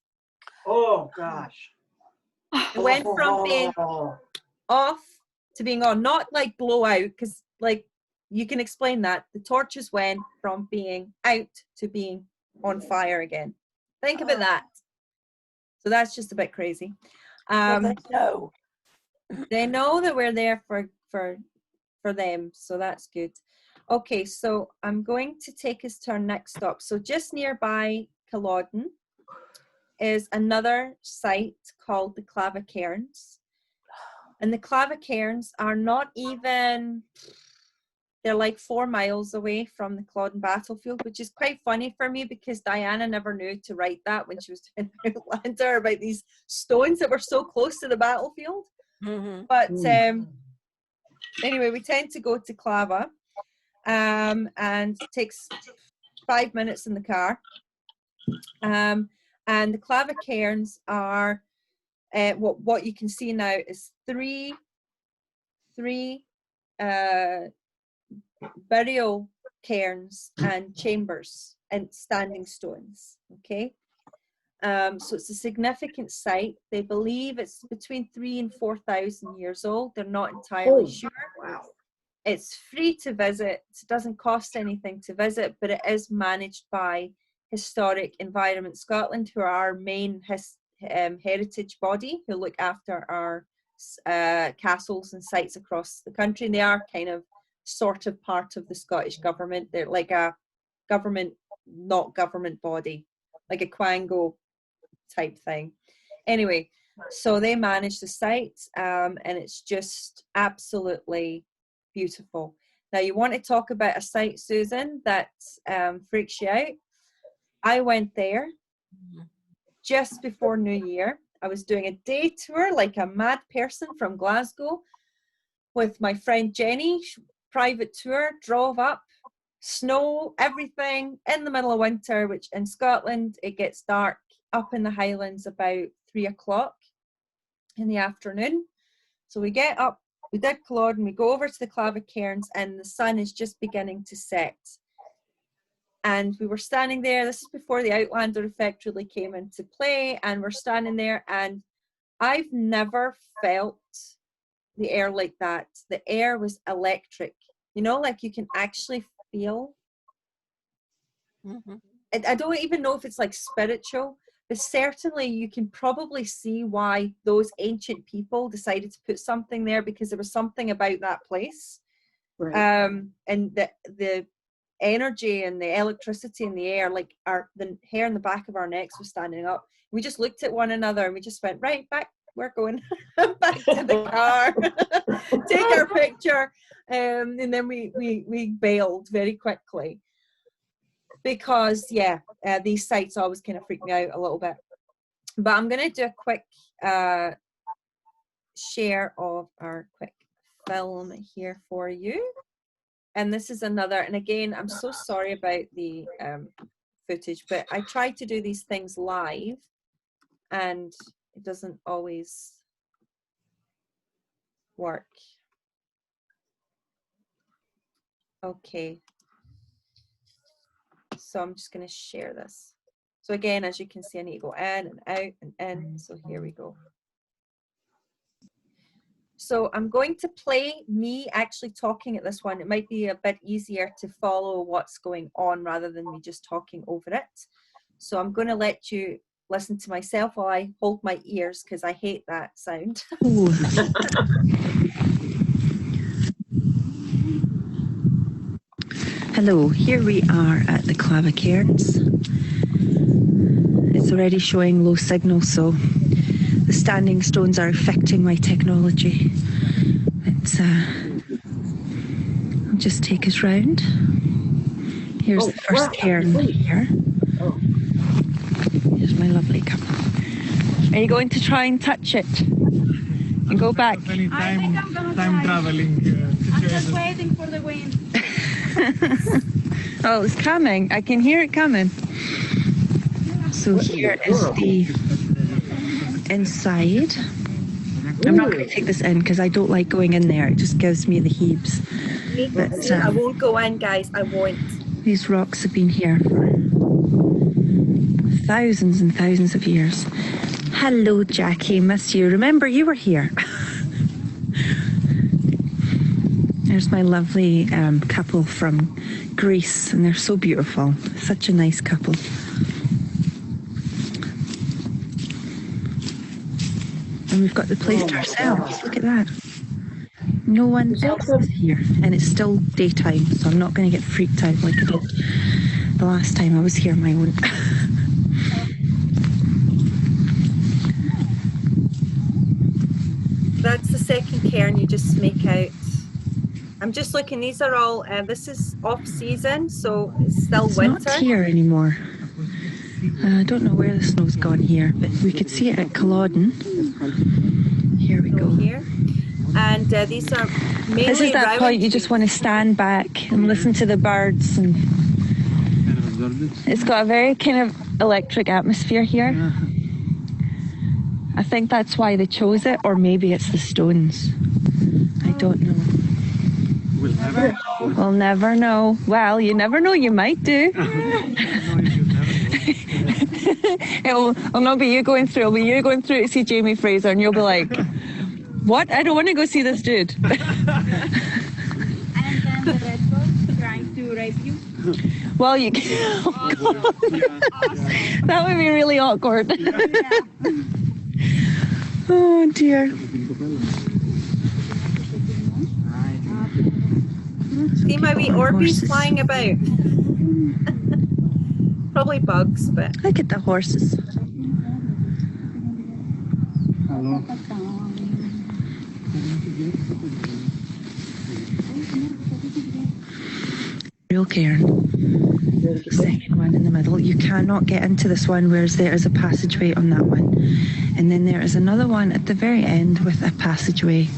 Oh, gosh. It went from being off to being on, not like blow out, because like you can explain that. The torches went from being out to being on fire again. Think about that. So that's just a bit crazy. Well, they know. They know that we're there for them, so that's good. Okay, so I'm going to take us to our next stop. So just nearby Culloden is another site called the Clava Cairns. And the Clava Cairns are not even, they're like 4 miles away from the Culloden Battlefield, which is quite funny for me because Diana never knew to write that when she was doing Outlander about these stones that were so close to the battlefield. Mm-hmm. But anyway, we tend to go to Clava, and it takes 5 minutes in the car. And the Clava Cairns are, what you can see now is three burial cairns and chambers and standing stones. Okay, so it's a significant site. They believe it's between 3,000 and 4,000 years old. They're not entirely sure. Wow. It's free to visit. It doesn't cost anything to visit, but it is managed by Historic Environment Scotland, who are our main heritage body, who look after our castles and sites across the country. And they are kind of sort of part of the Scottish government. They're like a government, not government body, like a Quango type thing. Anyway, so they manage the site, and it's just absolutely beautiful. Now, you want to talk about a site, Susan, that freaks you out? I went there just before New Year. I was doing a day tour like a mad person from Glasgow with my friend Jenny, private tour, drove up, snow, everything, in the middle of winter, which in Scotland, it gets dark up in the Highlands about 3 o'clock in the afternoon. So we get up, we did Culloden, we go over to the Clava Cairns, and the sun is just beginning to set. And we were standing there, this is before the Outlander effect really came into play, and we're standing there, and I've never felt the air like that. The air was electric, you know, like you can actually feel. I don't even know if it's like spiritual, but certainly you can probably see why those ancient people decided to put something there, because there was something about that place. Right. And the energy and the electricity in the air, like the hair in the back of our necks was standing up. We just looked at one another and we just went, right, back, we're going back to the car, take our picture, and then we bailed very quickly, because these sites always kind of freak me out a little bit. But I'm going to do a quick share of our quick film here for you. And this is another, and again, I'm so sorry about the footage, but I try to do these things live and it doesn't always work. Okay. So I'm just going to share this. So again, as you can see, I need to go in and out and in. So here we go. So I'm going to play me actually talking at this one. It might be a bit easier to follow what's going on rather than me just talking over it. So I'm going to let you listen to myself while I hold my ears, because I hate that sound. Hello, here we are at the Clava Cairns. It's already showing low signal, so the standing stones are affecting my technology. I'll just take us round. Here's the first cairn here. Here's my lovely couple. Are you going to try and touch it? And go back? Time traveling. I'm just waiting for the wind. Oh, it's coming. I can hear it coming. So here is the inside. I'm not going to take this in because I don't like going in there. It just gives me the heaves. But, I won't go in, guys. I won't. These rocks have been here for thousands and thousands of years. Hello, Jackie. Miss you. Remember, you were here. There's my lovely couple from Greece, and they're so beautiful. Such a nice couple. And we've got the place to ourselves. Look at that. No one else is here. And it's still daytime, so I'm not going to get freaked out like I did the last time I was here on my own. That's the second cairn you just make out. I'm just looking, these are all, this is off season, so it's still winter. It's not here anymore. I don't know where the snow's gone here, but we could see it at Culloden. Here we go. Here. And these are mainly This is that round point you just want to stand back and listen to the birds. And it's got a very kind of electric atmosphere here. I think that's why they chose it, or maybe it's the stones. I don't know. We'll never know. Well, you never know, you might do. It'll not be you going through, it'll be you going through to see Jamie Fraser, and you'll be like, what? I don't want to go see this dude. And then the red bull trying to rape you. Well, you can. That would be really awkward. Oh dear. See my wee Orbeez flying about. Probably bugs, but... Look at the horses. Hello. Real cairn. The second one in the middle. You cannot get into this one, whereas there is a passageway on that one. And then there is another one at the very end with a passageway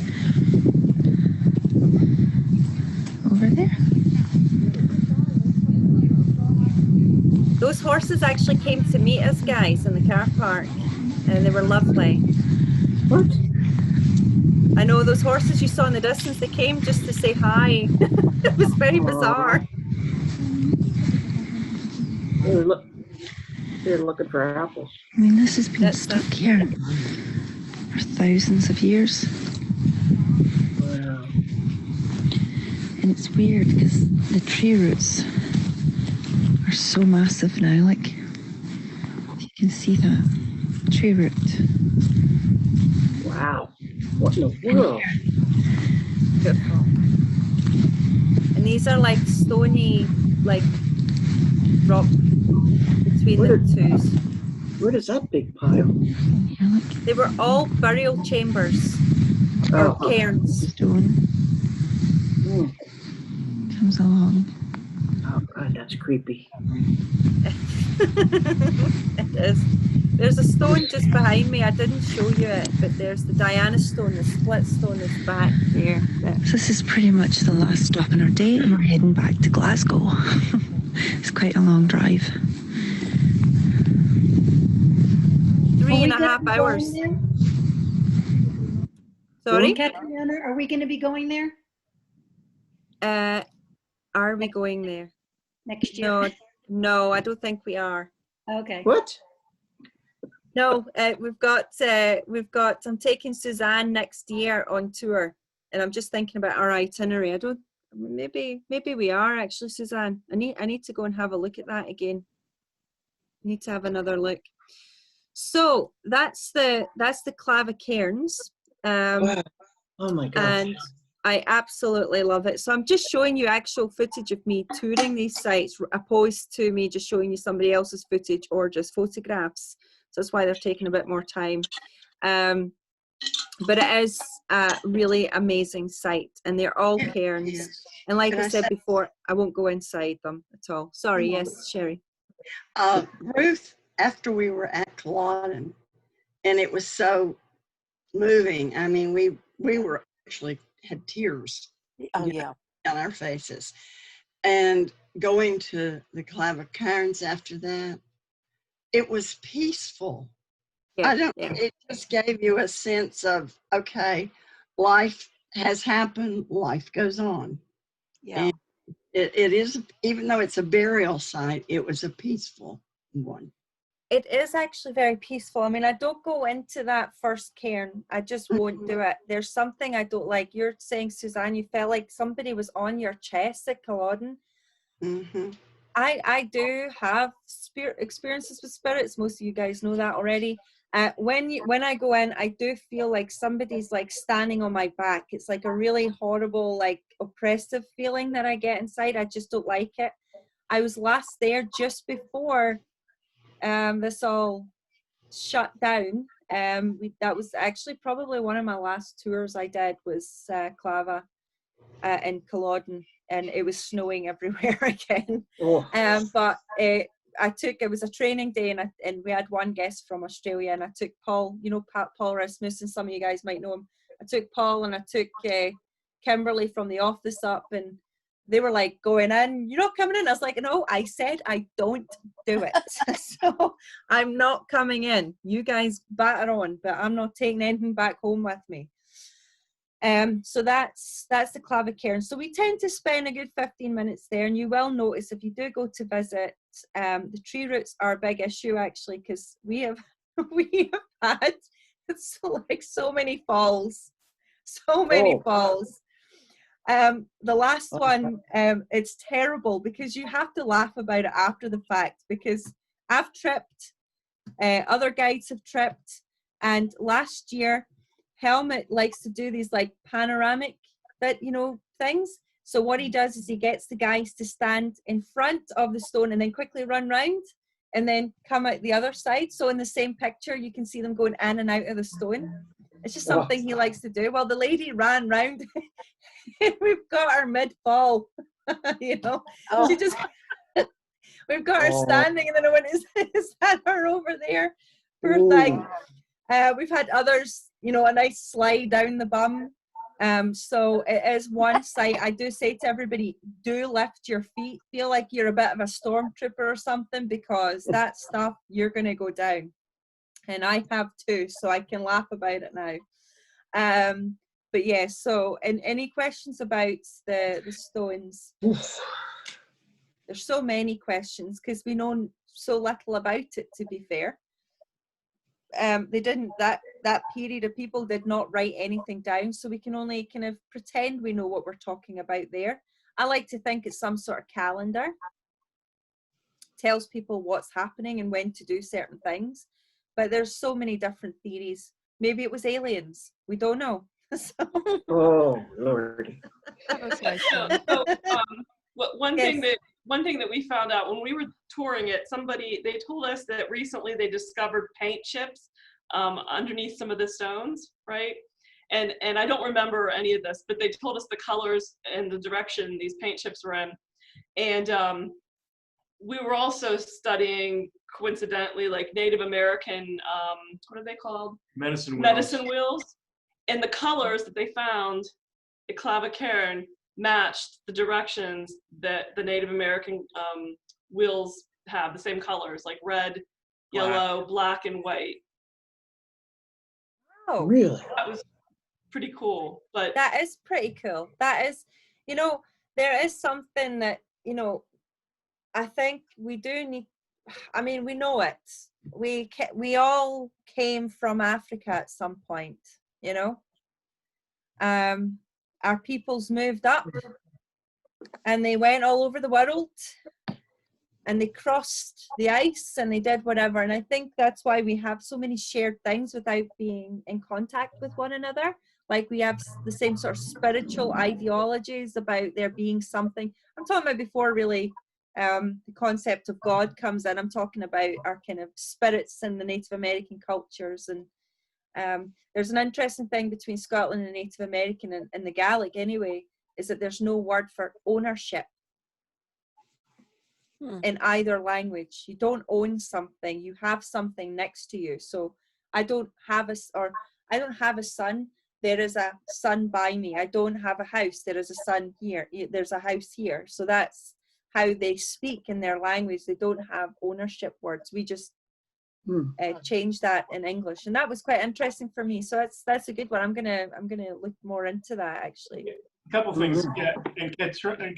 over there. Those horses actually came to meet us guys in the car park, and they were lovely. What? I know those horses you saw in the distance, they came just to say hi. It was very bizarre. They're looking for apples. I mean, this has been stuck here for thousands of years. Wow. And it's weird because the tree roots are so massive now. Like, you can see that tree root. Wow. What in the world? Beautiful. And these are like stony, like rock between the twos. Where is that big pile? They were all burial chambers or cairns. Stone comes along. Oh God, that's creepy. It is. There's a stone just behind me. I didn't show you it, but there's the Diana stone, the split stone is back there. So this is pretty much the last stop in our day, and we're heading back to Glasgow. It's quite a long drive. 3.5 hours. Sorry? Catriona, are we going to be going there Are we going there? next year? No, I don't think we are. Okay. What? No, we've got. I'm taking Suzanne next year on tour, and I'm just thinking about our itinerary. I don't. Maybe we are actually, Suzanne. I need to go and have a look at that again. I need to have another look. So that's the Clava Cairns. Wow. Oh my God. And I absolutely love it. So I'm just showing you actual footage of me touring these sites, opposed to me just showing you somebody else's footage or just photographs. So that's why they're taking a bit more time. But it is a really amazing site, and they're all cairns. Yes. And like Can I I said say- before, I won't go inside them at all. Sorry, yes, Sherry. Ruth, after we were at Culloden, and it was so moving. I mean, we were actually had tears on our faces. And going to the Clava Cairns after that, it was peaceful. It just gave you a sense of, okay, life has happened, life goes on. Yeah. And it is, even though it's a burial site, it was a peaceful one. It is actually very peaceful. I mean, I don't go into that first cairn. I just won't do it. There's something I don't like. You're saying, Suzanne, you felt like somebody was on your chest at Culloden. Mm-hmm. I do have experiences with spirits. Most of you guys know that already. When I go in, I do feel like somebody's like standing on my back. It's like a really horrible, like oppressive feeling that I get inside. I just don't like it. I was last there just before this all shut down. That was actually probably one of my last tours I did was Clava in Culloden, and it was snowing everywhere again. Oh. But it was a training day, and we had one guest from Australia, and I took Paul, Paul Rasmussen, some of you guys might know him. I took Paul and I took Kimberly from the office up, and they were like going in, you're not coming in. I was like, no, I said I don't do it. So I'm not coming in. You guys batter on, but I'm not taking anything back home with me. So that's the Clavacairn. So we tend to spend a good 15 minutes there, and you will notice if you do go to visit, the tree roots are a big issue actually, because we have had so many falls. The last one, it's terrible because you have to laugh about it after the fact, because I've tripped, other guides have tripped, and last year Helmut likes to do these like panoramic things. So what he does is he gets the guys to stand in front of the stone and then quickly run round and then come out the other side. So in the same picture, you can see them going in and out of the stone. It's just something he likes to do. Well, the lady ran round. We've got her mid-fall, She just, we've got her standing, and then I went, is that her over there? Poor thing. We've had others, a nice slide down the bum. So it is one site. I do say to everybody, do lift your feet. Feel like you're a bit of a stormtrooper or something, because that stuff, you're going to go down. And I have too, so I can laugh about it now. But yeah, so, and any questions about the stones? There's so many questions because we know so little about it, to be fair. They didn't, that period of people did not write anything down, so we can only kind of pretend we know what we're talking about there. I like to think it's some sort of calendar. Tells people what's happening and when to do certain things. But there's so many different theories. Maybe it was aliens. We don't know. Oh, Lord. One thing that we found out when we were touring it, they told us that recently they discovered paint chips underneath some of the stones, right? And I don't remember any of this, but they told us the colors and the direction these paint chips were in. And we were also studying, coincidentally, like Native American, what are they called? Medicine wheels. And the colors that they found at Clavacairn matched the directions that the Native American wheels have, the same colors, like red, yellow, black, and white. Oh, really? That was pretty cool. But that is pretty cool. That is, there is something that, I think we do need, I mean, we know it. We all came from Africa at some point, Our peoples moved up and they went all over the world and they crossed the ice and they did whatever. And I think that's why we have so many shared things without being in contact with one another. Like we have the same sort of spiritual ideologies about there being something. I'm talking about before really the concept of God comes in. I'm talking about our kind of spirits in the Native American cultures. And there's an interesting thing between Scotland and Native American and the Gaelic anyway, is that there's no word for ownership in either language. You don't own something, you have something next to you. So I don't have a son, there is a son by me. I don't have a house, there is a son here, there's a house here. So that's how they speak in their language. They don't have ownership words. We just change that in English, and that was quite interesting for me. So that's a good one. I'm gonna look more into that actually. A couple things, yeah. And Catriona,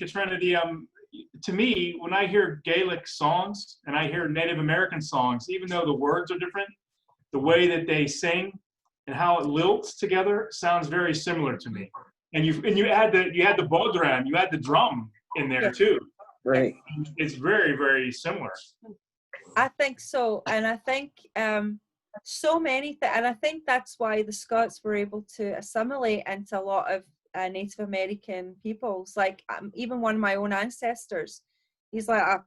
to me, when I hear Gaelic songs and I hear Native American songs, even though the words are different, the way that they sing and how it lilts together sounds very similar to me. And you had the bodhran, you had the drum in there too. Right. It's very, very similar. I think so, and I think so many things, and I think that's why the Scots were able to assimilate into a lot of Native American peoples. Like even one of my own ancestors, he's like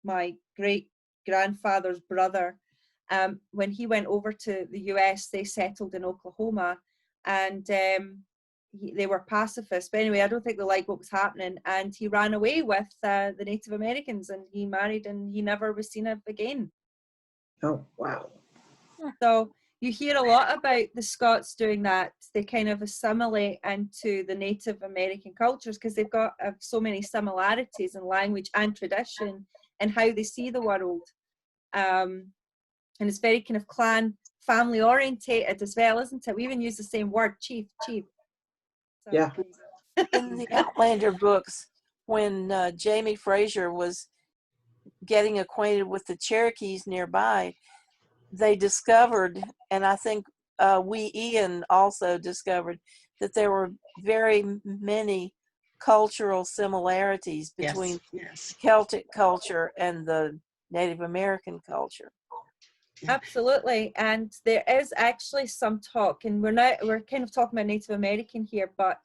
my great grandfather's brother. When he went over to the US, they settled in Oklahoma, and they were pacifists. But anyway, I don't think they liked what was happening, and he ran away with the Native Americans, and he married, and he never was seen of again. Oh, wow. So you hear a lot about the Scots doing that. They kind of assimilate into the Native American cultures because they've got so many similarities in language and tradition and how they see the world. And it's very kind of clan, family orientated as well, isn't it? We even use the same word, chief. So, yeah. In the Outlander books, when Jamie Fraser was getting acquainted with the Cherokees nearby, they discovered, and I think Ian also discovered, that there were very many cultural similarities between Celtic culture and the Native American culture. Absolutely, and there is actually some talk, and we're kind of talking about Native American here, but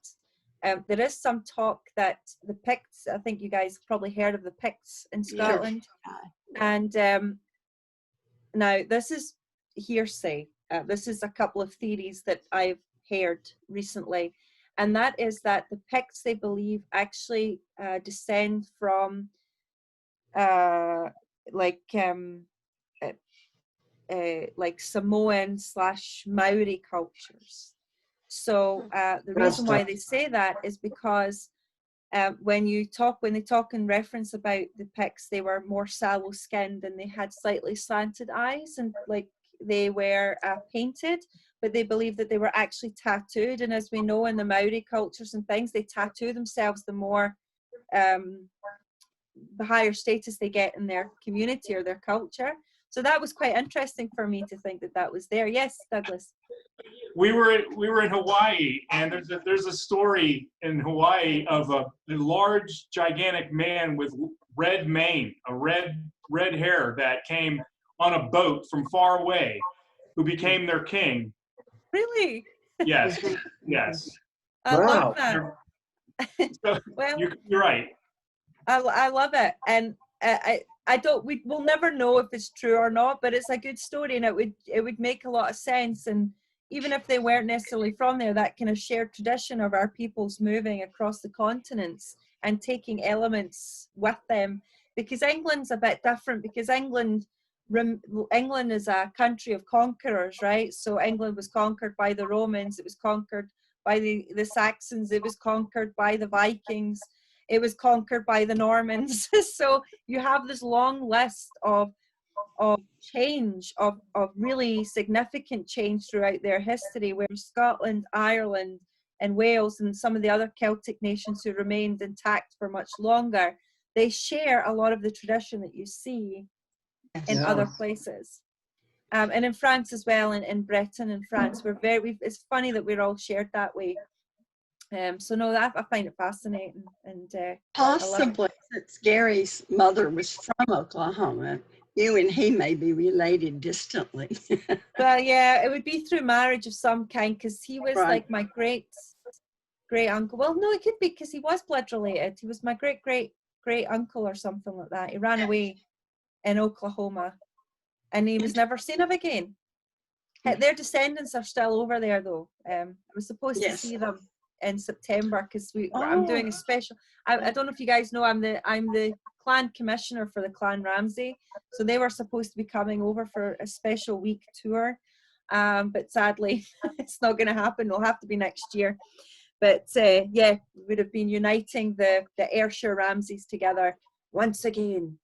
there is some talk that the Picts, I think you guys probably heard of the Picts in Scotland, and now this is hearsay. This is a couple of theories that I've heard recently, and that is that the Picts, they believe, actually descend from like Samoan / Maori cultures. So the reason why they say that is because when they talk in reference about the Picts, they were more sallow skinned and they had slightly slanted eyes, and like they were painted, but they believe that they were actually tattooed. And as we know in the Maori cultures and things, they tattoo themselves the more the higher status they get in their community or their culture. So that was quite interesting for me to think that that was there. Yes, Douglas. We were in Hawaii, and there's a story in Hawaii of a large, gigantic man with red mane, a red hair that came on a boat from far away, who became their king. Really? Yes, yes. I love that. So, well, you're right. I love it, and we'll never know if it's true or not, but it's a good story, and it would make a lot of sense. And even if they weren't necessarily from there, that kind of shared tradition of our peoples moving across the continents and taking elements with them, because England's a bit different, because England is a country of conquerors, right? So England was conquered by the Romans, it was conquered by the Saxons, it was conquered by the Vikings, it was conquered by the Normans. So you have this long list of change, of really significant change throughout their history, where Scotland, Ireland, and Wales, and some of the other Celtic nations who remained intact for much longer, they share a lot of the tradition that you see in other places. And in France as well, in Britain and France, it's funny that we're all shared that way. So no, I find it fascinating, and possibly since Gary's mother was from Oklahoma, you and he may be related distantly. Well, yeah, it would be through marriage of some kind, because he was like my great uncle. Well, no, it could be because he was blood related. He was my great uncle or something like that. He ran away in Oklahoma, and he was never seen of again. Their descendants are still over there, though. I was supposed to see them in September, because I'm doing a special. I don't know if you guys know, I'm the clan commissioner for the Clan Ramsay, so they were supposed to be coming over for a special week tour, but sadly it's not going to happen. It'll have to be next year. But yeah, we would have been uniting the Ayrshire Ramsays together once again.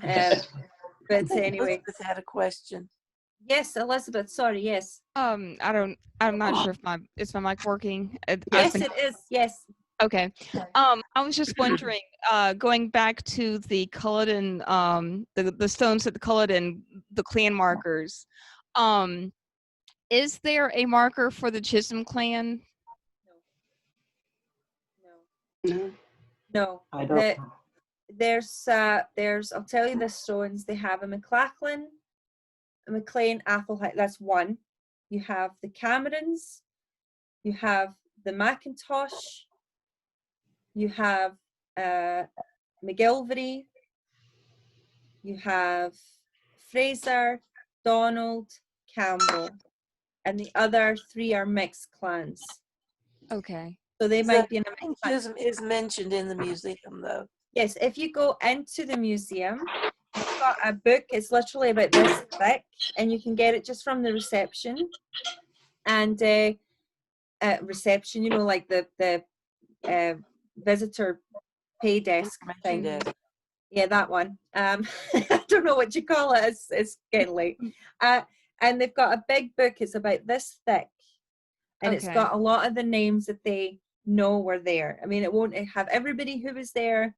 But anyway, Elizabeth had a question. Yes, Elizabeth. Sorry. Yes. I'm not sure if is my mic working. Yes, it is. Yes. Okay. I was just wondering, going back to the Culloden, the stones at the Culloden, the clan markers, is there a marker for the Chisholm clan? No. I don't. There's I'll tell you the stones. They have a McLachlan, McLean, Athelhite, that's one. You have the Camerons, you have the Macintosh, you have McGilvery, you have Fraser, Donald, Campbell, and the other three are mixed clans. Okay. So they might be in a mixed clan. Is mentioned in the museum, though. Yes, if you go into the museum, you've got a book. It's literally about this thick, and you can get it just from the reception. And reception, you know, like the visitor pay desk thing. Desk. Yeah, that one. I don't know what you call it. It's getting late. And they've got a big book. It's about this thick, and it's got a lot of the names that they know were there. I mean, it won't have everybody who was there,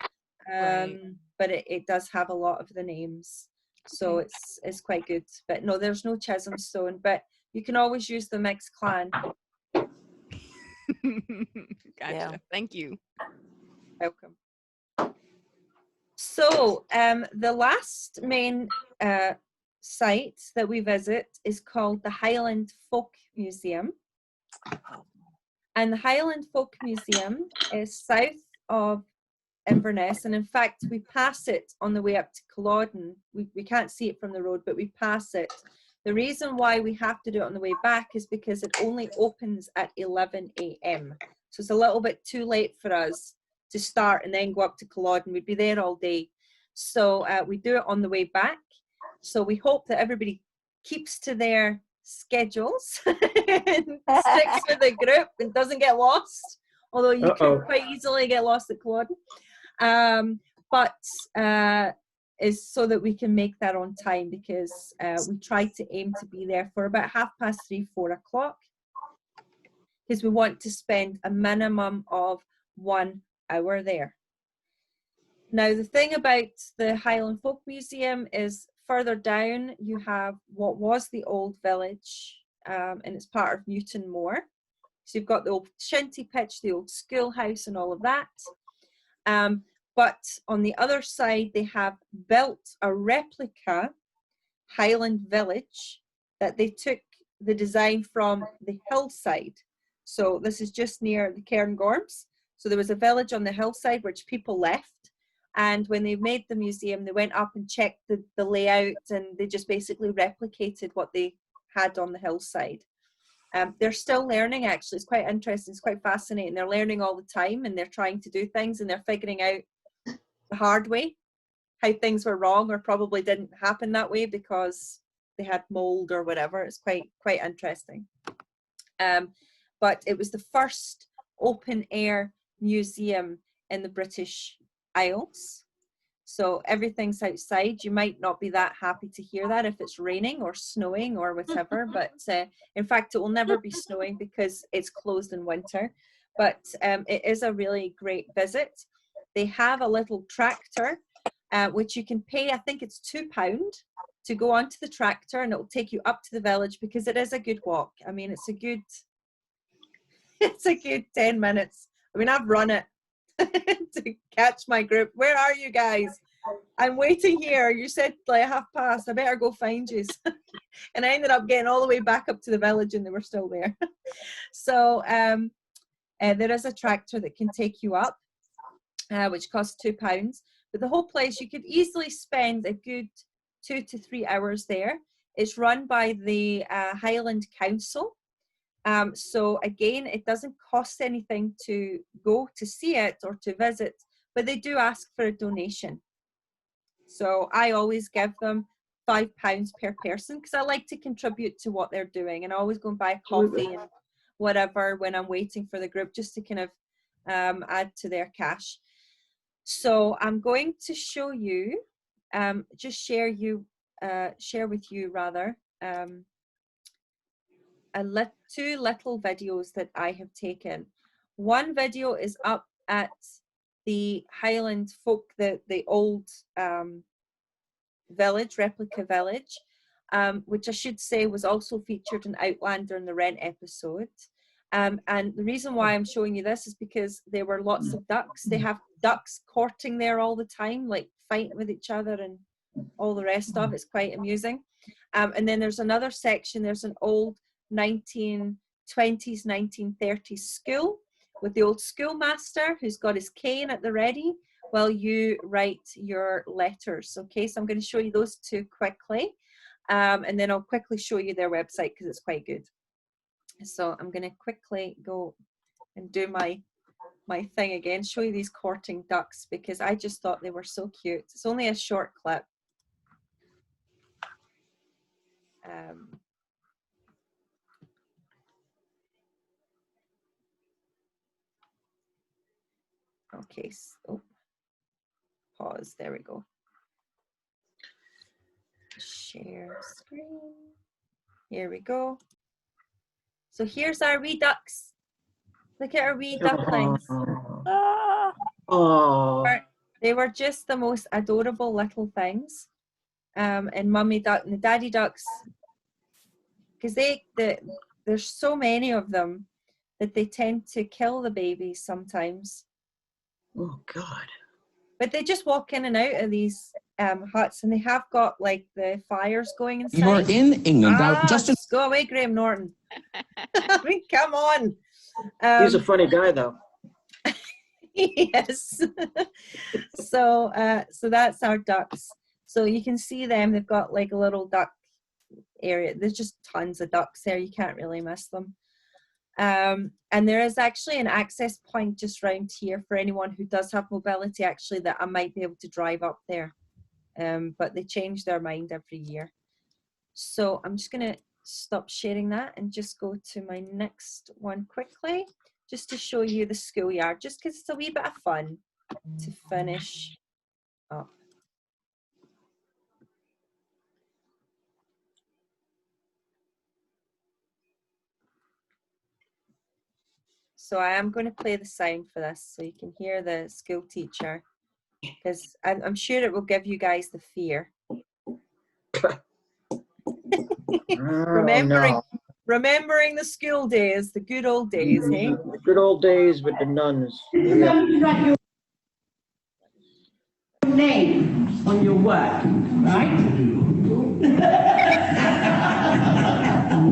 but it does have a lot of the names. So it's quite good. But no, there's no Chisholm stone. But you can always use the mixed clan. Gotcha. Yeah. Thank you. Welcome. So the last main site that we visit is called the Highland Folk Museum. And the Highland Folk Museum is south of Inverness, and in fact we pass it on the way up to Culloden. We can't see it from the road, but we pass it. The reason why we have to do it on the way back is because it only opens at 11 a.m. So it's a little bit too late for us to start and then go up to Culloden. We'd be there all day. So we do it on the way back. So we hope that everybody keeps to their schedules and sticks with the group and doesn't get lost. Although you can quite easily get lost at Culloden. But is so that we can make that on time, because we try to aim to be there for about 3:30, 4 o'clock, because we want to spend a minimum of 1 hour there. Now, the thing about the Highland Folk Museum is further down you have what was the old village, and it's part of Newton Moor. So you've got the old shinty pitch, the old schoolhouse and all of that. But on the other side, they have built a replica Highland village that they took the design from the hillside. So this is just near the Cairngorms. So there was a village on the hillside which people left. And when they made the museum, they went up and checked the layout, and they just basically replicated what they had on the hillside. They're still learning, actually. It's quite interesting. It's quite fascinating. They're learning all the time, and they're trying to do things, and they're figuring out the hard way how things were wrong or probably didn't happen that way because they had mold or whatever. It's quite interesting. But it was the first open air museum in the British Isles. So everything's outside. You might not be that happy to hear that if it's raining or snowing or whatever, but in fact it will never be snowing because it's closed in winter. But it is a really great visit. They have a little tractor which you can pay, I think it's £2 to go onto the tractor, and it will take you up to the village, because it is a good walk. I mean, it's a good 10 minutes. I mean, I've run it to catch my group. Where are you guys? I'm waiting here. You said like past. I better go find you. And I ended up getting all the way back up to the village, and they were still there. So there is a tractor that can take you up, which costs £2. But the whole place, you could easily spend a good 2 to 3 hours there. It's run by the Highland Council. So again, it doesn't cost anything to go to see it or to visit, but they do ask for a donation. So I always give them £5 per person, because I like to contribute to what they're doing, and I always go and buy coffee and whatever when I'm waiting for the group, just to kind of add to their cash. So I'm going to show you, just share with you rather, two little videos that I have taken. One video is up at the Highland Folk, the old village, replica village, which I should say was also featured in Outlander in the Rent episode. And the reason why I'm showing you this is because there were lots of ducks. They have ducks courting there all the time, like fighting with each other and all the rest of it. It's quite amusing. And then there's another section, there's an old 1920s, 1930s school with the old schoolmaster who's got his cane at the ready while you write your letters. Okay, so I'm going to show you those two quickly. And then I'll quickly show you their website because it's quite good. So I'm going to quickly go and do my thing again, show you these courting ducks because I just thought they were so cute. It's only a short clip. Okay, so pause, there we go. Share screen. Here we go. So here's our wee ducks. Look at our wee ducklings. Oh. They were just the most adorable little things. And mummy duck and the daddy ducks, because there's so many of them that they tend to kill the babies sometimes. Oh God. But they just walk in and out of these huts, and they have got like the fires going inside. You're in England now. Just go away, Graham Norton. I mean, come on. He's a funny guy, though. Yes. So that's our ducks. So you can see them. They've got like a little duck area. There's just tons of ducks there. You can't really miss them. And there is actually an access point just round here for anyone who does have mobility, actually, that I might be able to drive up there. But they change their mind every year. So I'm just going to stop sharing that and just go to my next one quickly, just to show you the schoolyard, just because it's a wee bit of fun to finish up. So I am going to play the sound for this so you can hear the school teacher, because I'm sure it will give you guys the fear. Remembering the school days, the good old days, hey? The good old days with the nuns. Yeah. Name on your work, right?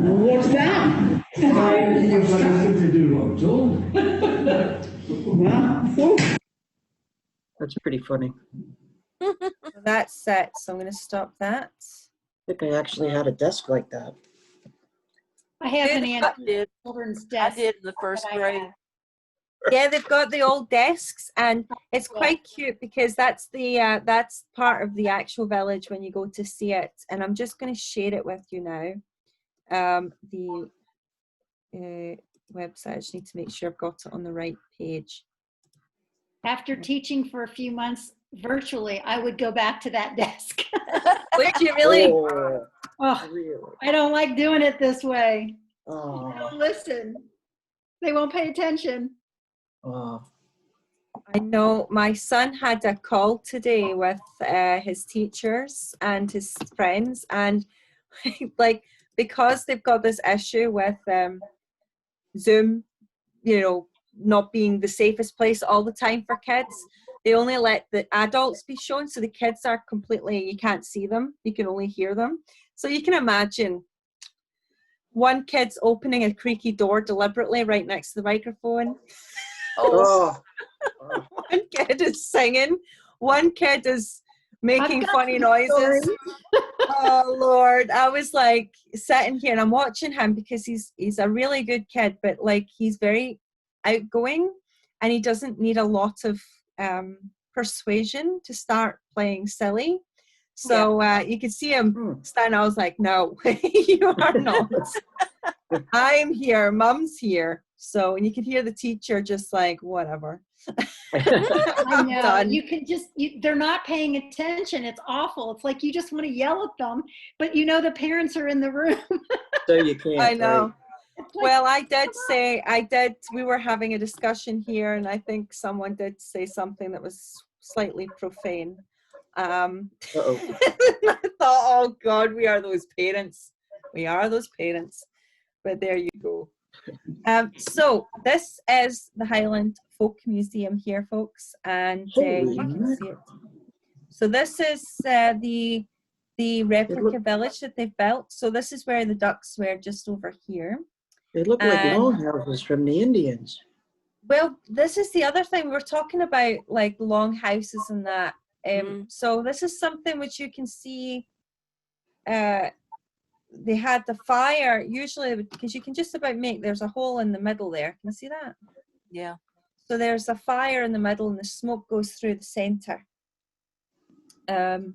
What's that? You've got nothing to do at all. That's pretty funny. That's it. So I'm going to stop that. I think I actually had a desk like that. I have an did. children's desk. I did in the first grade. Yeah, they've got the old desks, and it's quite cute because that's the that's part of the actual village when you go to see it. And I'm just going to share it with you now. The website. I just need to make sure I've got it on the right page. After teaching for a few months virtually, I would go back to that desk. Would you really? Oh, really? I don't like doing it this way. Oh. They don't listen. They won't pay attention. Oh. I know my son had a call today with his teachers and his friends, and like, because they've got this issue with Zoom, you know, not being the safest place all the time for kids, they only let the adults be shown, so the kids are completely, you can't see them, you can only hear them. So you can imagine one kid's opening a creaky door deliberately right next to the microphone. Oh. One kid is singing, one kid is making funny noises. Oh Lord, I was like sitting here and I'm watching him because he's a really good kid, but like he's very outgoing and he doesn't need a lot of persuasion to start playing silly. So you could see him stand. I was like, no, you are not. I'm here, Mum's here. So, and you could hear the teacher just like, whatever. I know. You can just, they're not paying attention. It's awful. It's like you just want to yell at them, but you know the parents are in the room. So you can't. I know. Right? Well, we were having a discussion here, and I think someone did say something that was slightly profane. I thought, oh God, we are those parents. We are those parents. But there you go. So this is the Highland Folk Museum here, folks, and you can see it. So this is the the replica village that they've built. So this is where the ducks were, just over here. They look like longhouses from the Indians. Well, this is the other thing we're talking about, like long houses and that. So this is something which you can see. They had the fire usually because you can just about make. There's a hole in the middle there. Can you see that? Yeah. So there's a fire in the middle, and the smoke goes through the center. And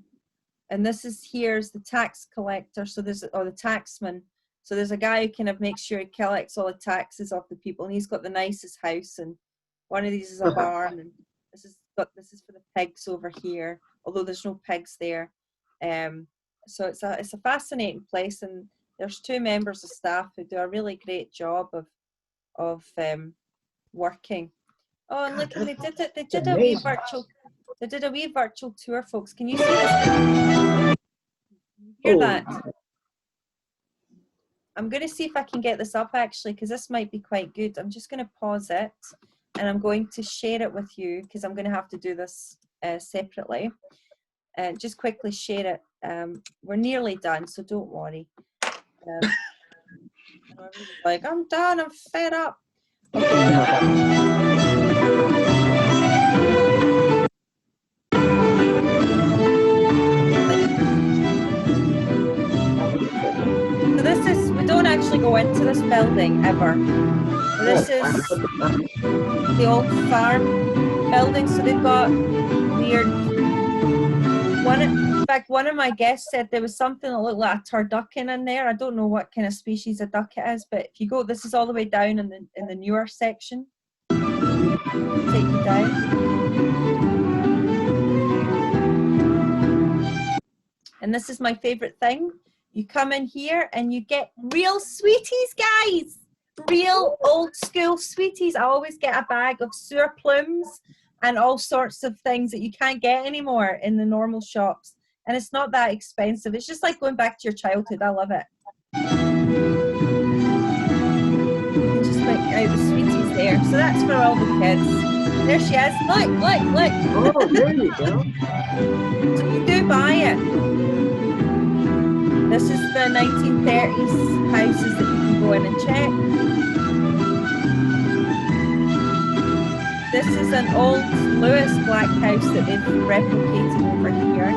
this is here's the tax collector. So there's the taxman. So there's a guy who kind of makes sure he collects all the taxes off the people, and he's got the nicest house. And one of these is a barn, and this is for the pigs over here. Although there's no pigs there. So it's a fascinating place, and there's 2 members of staff who do a really great job of working. Oh, and look, they did a wee virtual tour, folks. Can you see this? Hear that? I'm going to see if I can get this up actually, because this might be quite good. I'm just going to pause it, and I'm going to share it with you because I'm going to have to do this separately. Just quickly share it. We're nearly done, so don't worry. Like, I'm done, I'm fed up. So this is, we don't actually go into this building ever. This is the old farm building, so they've got weird, in fact, one of my guests said there was something that looked like a turducken in there. I don't know what kind of species of duck it is, but if you go, this is all the way down in the newer section. Take you down. And this is my favorite thing. You come in here and you get real sweeties, guys. Real old school sweeties. I always get a bag of sewer plumes and all sorts of things that you can't get anymore in the normal shops. And it's not that expensive. It's just like going back to your childhood. I love it. You can just pick out the sweeties there. So that's for all the kids. There she is. Look, look, look. Oh, there you go. So you do buy it. This is the 1930s houses that you can go in and check. This is an old Lewis black house that they've replicated over here.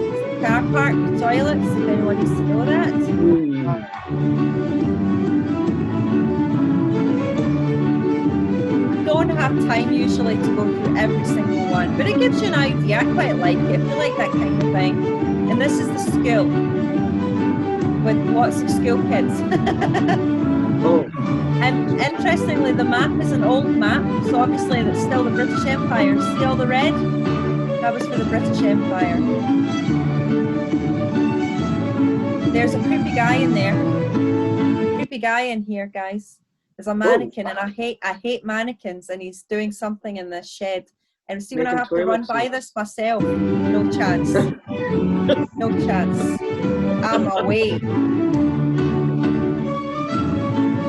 It's the car park, the toilets, if anyone needs to know that. I don't have time usually to go through every single one, but it gives you an idea. I quite like it, if you like that kind of thing. And this is the school with lots of school kids. Oh. And interestingly, the map is an old map, so obviously that's still the British Empire. See all the red? That was for the British Empire. There's a creepy guy in there. There's a creepy guy in here, guys. There's a mannequin, and I hate mannequins, and he's doing something in this shed. And see, when I have to run by this myself, no chance. No chance. I'm away.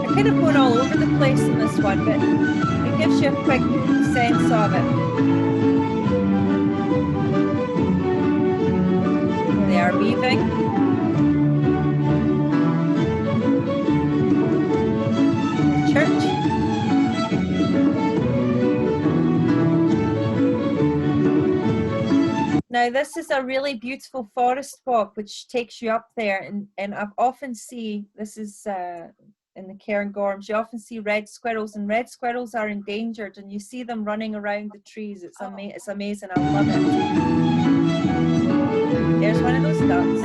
I'm kind of going all over the place in this one, but it gives you a quick sense of it. They are weaving. Church. Now this is a really beautiful forest walk which takes you up there, and I often see, this is in the Cairngorms, you often see red squirrels, and red squirrels are endangered, and you see them running around the trees. It's amazing. I love it. There's one of those ducks.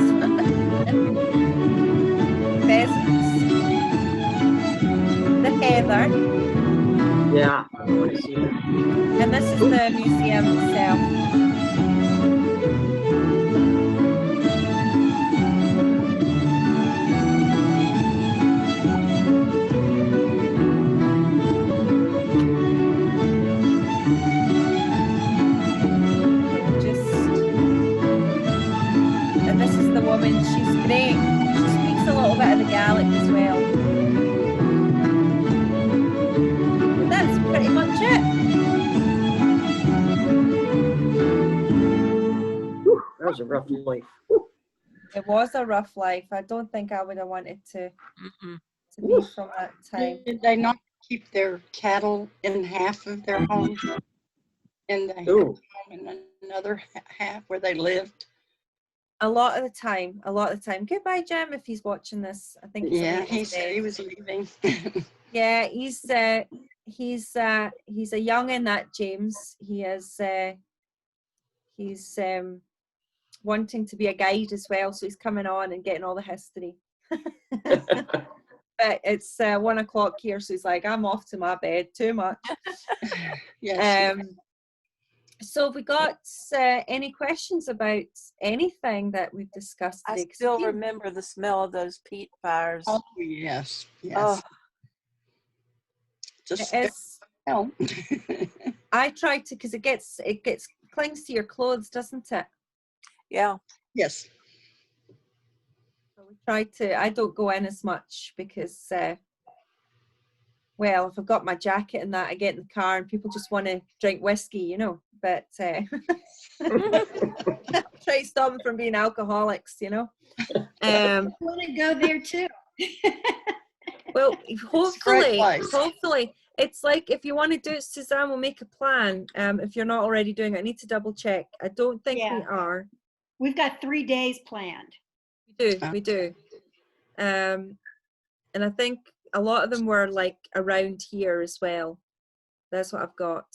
Pheasants. The heather. Yeah, I want to see that. And this is the museum itself. Woman, she's great. She speaks a little bit of the Gaelic as well. But that's pretty much it. was a rough life. It was a rough life. I don't think I would have wanted to be Oof. from that time. Did they not keep their cattle in half of their homes? And they had a Ooh. home in another half where they lived? A lot of the time. Goodbye, Jim, if he's watching this. I think he's Yeah, on he his said bed. he was leaving. Yeah, he's a youngin', that James. He's wanting to be a guide as well, so he's coming on and getting all the history. But it's 1 o'clock here, so he's like, I'm off to my bed. Too much. Yes. So have we got any questions about anything that we've discussed I today? still remember the smell of those peat fires. Oh, yes. Yes. Oh, Just It is. smell. I try to, because it gets clings to your clothes, doesn't it? yeah. Yes. So we try to. I don't go in as much because, well, if I've got my jacket and that, I get in the car and people just want to drink whiskey, you know. But try to stop them from being alcoholics, you know. I want to go there too. Well, hopefully, place. it's like if you want to do it, Suzanne will make a plan. If you're not already doing it, I need to double check. I don't think we are. We've got 3 days planned. We do. And I think a lot of them were like around here as well. That's what I've got.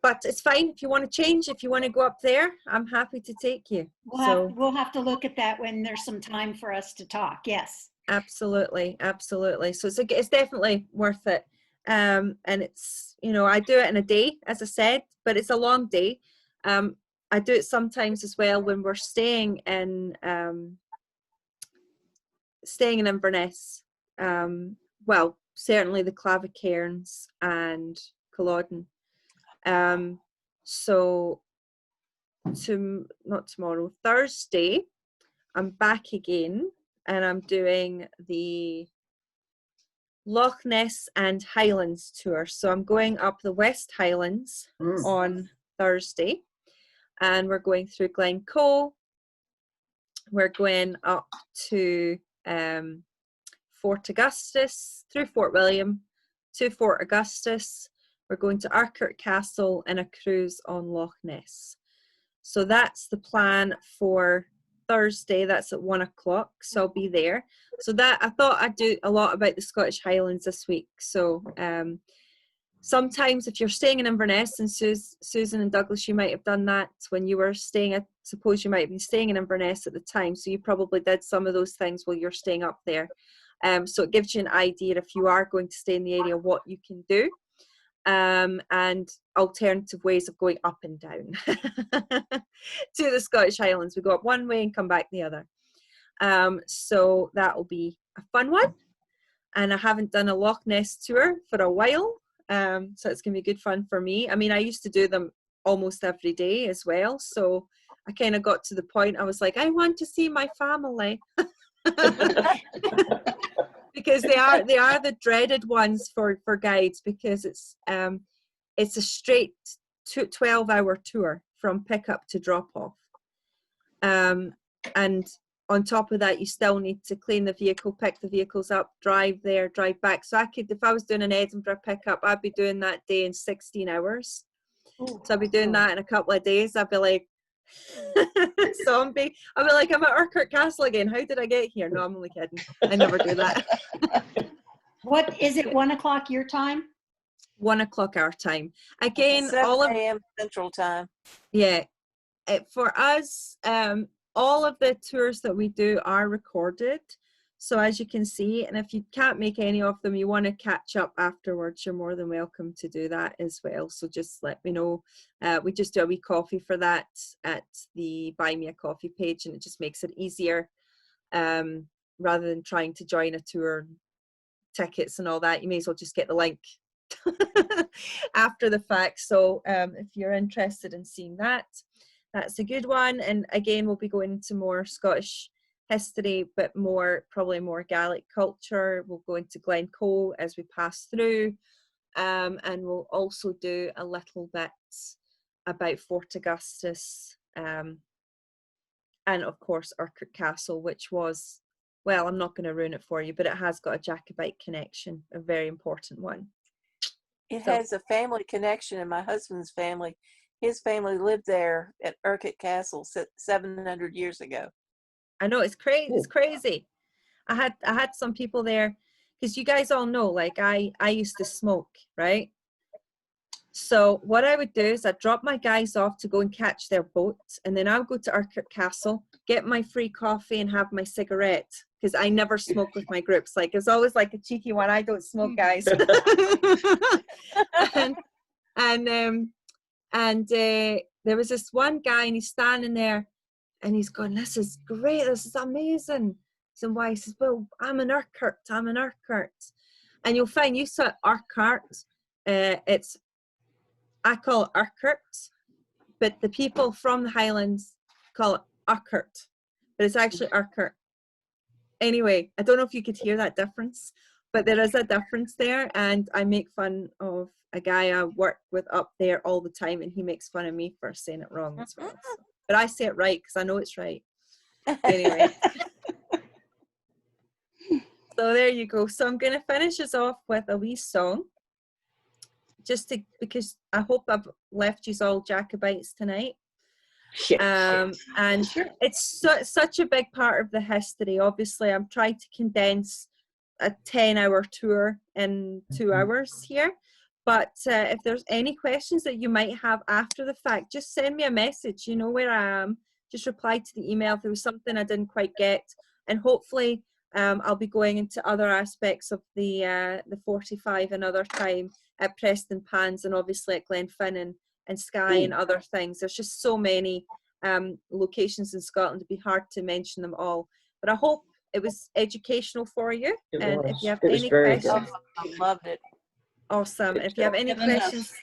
But it's fine if you want to change. If you want to go up there, I'm happy to take you. We'll have to look at that when there's some time for us to talk. Yes. Absolutely. So it's definitely worth it. And it's, you know, I do it in a day, as I said, but it's a long day. I do it sometimes as well when we're staying in Inverness. Well, certainly the Clavicairns and Culloden. So not tomorrow, Thursday, I'm back again and I'm doing the Loch Ness and Highlands tour. So I'm going up the West Highlands on Thursday and we're going through Glencoe. We're going up to Fort Augustus, through Fort William to Fort Augustus. We're going to Urquhart Castle and a cruise on Loch Ness. So that's the plan for Thursday. That's at 1 o'clock. So I'll be there. So that I thought I'd do a lot about the Scottish Highlands this week. So sometimes if you're staying in Inverness, and Susan and Douglas, you might have done that when you were staying. I suppose you might have been staying in Inverness at the time. So you probably did some of those things while you're staying up there. So it gives you an idea if you are going to stay in the area, what you can do. And alternative ways of going up and down to the Scottish Highlands. We go up one way and come back the other. So that will be a fun one. And I haven't done a Loch Ness tour for a while. So it's going to be good fun for me. I mean, I used to do them almost every day as well. So I kind of got to the point, I was like, I want to see my family. Because they are the dreaded ones for guides, because it's a straight 12-hour tour from pick up to drop off, and on top of that you still need to clean the vehicle, pick the vehicles up, drive there, drive back. So if I was doing an Edinburgh pickup, I'd be doing that day in 16 hours. So I'd be doing that in a couple of days. I'd be like zombie. I'd be like, I'm at Urquhart Castle again. How did I get here? No, I'm only kidding. I never do that. What is it? 1 o'clock your time? 1 o'clock our time. Again, 7 a.m. Central Time. Yeah. For us, all of the tours that we do are recorded. So as you can see, and if you can't make any of them, you want to catch up afterwards, you're more than welcome to do that as well. So just let me know. We just do a wee coffee for that at the Buy Me a Coffee page, and it just makes it easier rather than trying to join a tour, tickets and all that. You may as well just get the link after the fact. So if you're interested in seeing that, that's a good one. And again, we'll be going into more Scottish history, but probably more Gaelic culture. We'll go into Glencoe as we pass through, and we'll also do a little bit about Fort Augustus And of course, Urquhart Castle, which was, well, I'm not going to ruin it for you, but it has got a Jacobite connection, a very important one. It has a family connection, and my husband's family, his family lived there at Urquhart Castle 700 years ago. I know, it's crazy. It's crazy. I had some people there, because you guys all know, like I used to smoke, right? So what I would do is I'd drop my guys off to go and catch their boat, and then I'll go to Urquhart Castle, get my free coffee and have my cigarette, because I never smoke with my groups. Like, it's always like a cheeky one. I don't smoke, guys. and there was this one guy, and he's standing there, and he's going, "This is great. This is amazing." So why? He says, "Well, I'm an Urquhart. I'm an Urquhart." And you'll find, you saw Urquhart. I call it Urquhart, but the people from the Highlands call it Urquhart, but it's actually Urquhart. Anyway, I don't know if you could hear that difference, but there is a difference there, and I make fun of a guy I work with up there all the time, and he makes fun of me for saying it wrong as well. So. But I say it right because I know it's right. Anyway. So there you go. So I'm going to finish us off with a wee song. Because I hope I've left you all Jacobites tonight. And it's such a big part of the history. Obviously, I'm trying to condense a 10-hour tour in 2 hours here. But if there's any questions that you might have after the fact, just send me a message. You know where I am. Just reply to the email if there was something I didn't quite get. And hopefully I'll be going into other aspects of the 45 another time at Preston Pans, and obviously at Glenfinnan and Skye and other things. There's just so many locations in Scotland, it'd be hard to mention them all. But I hope it was educational for you. If you have any questions, I loved it. Awesome. If you have any questions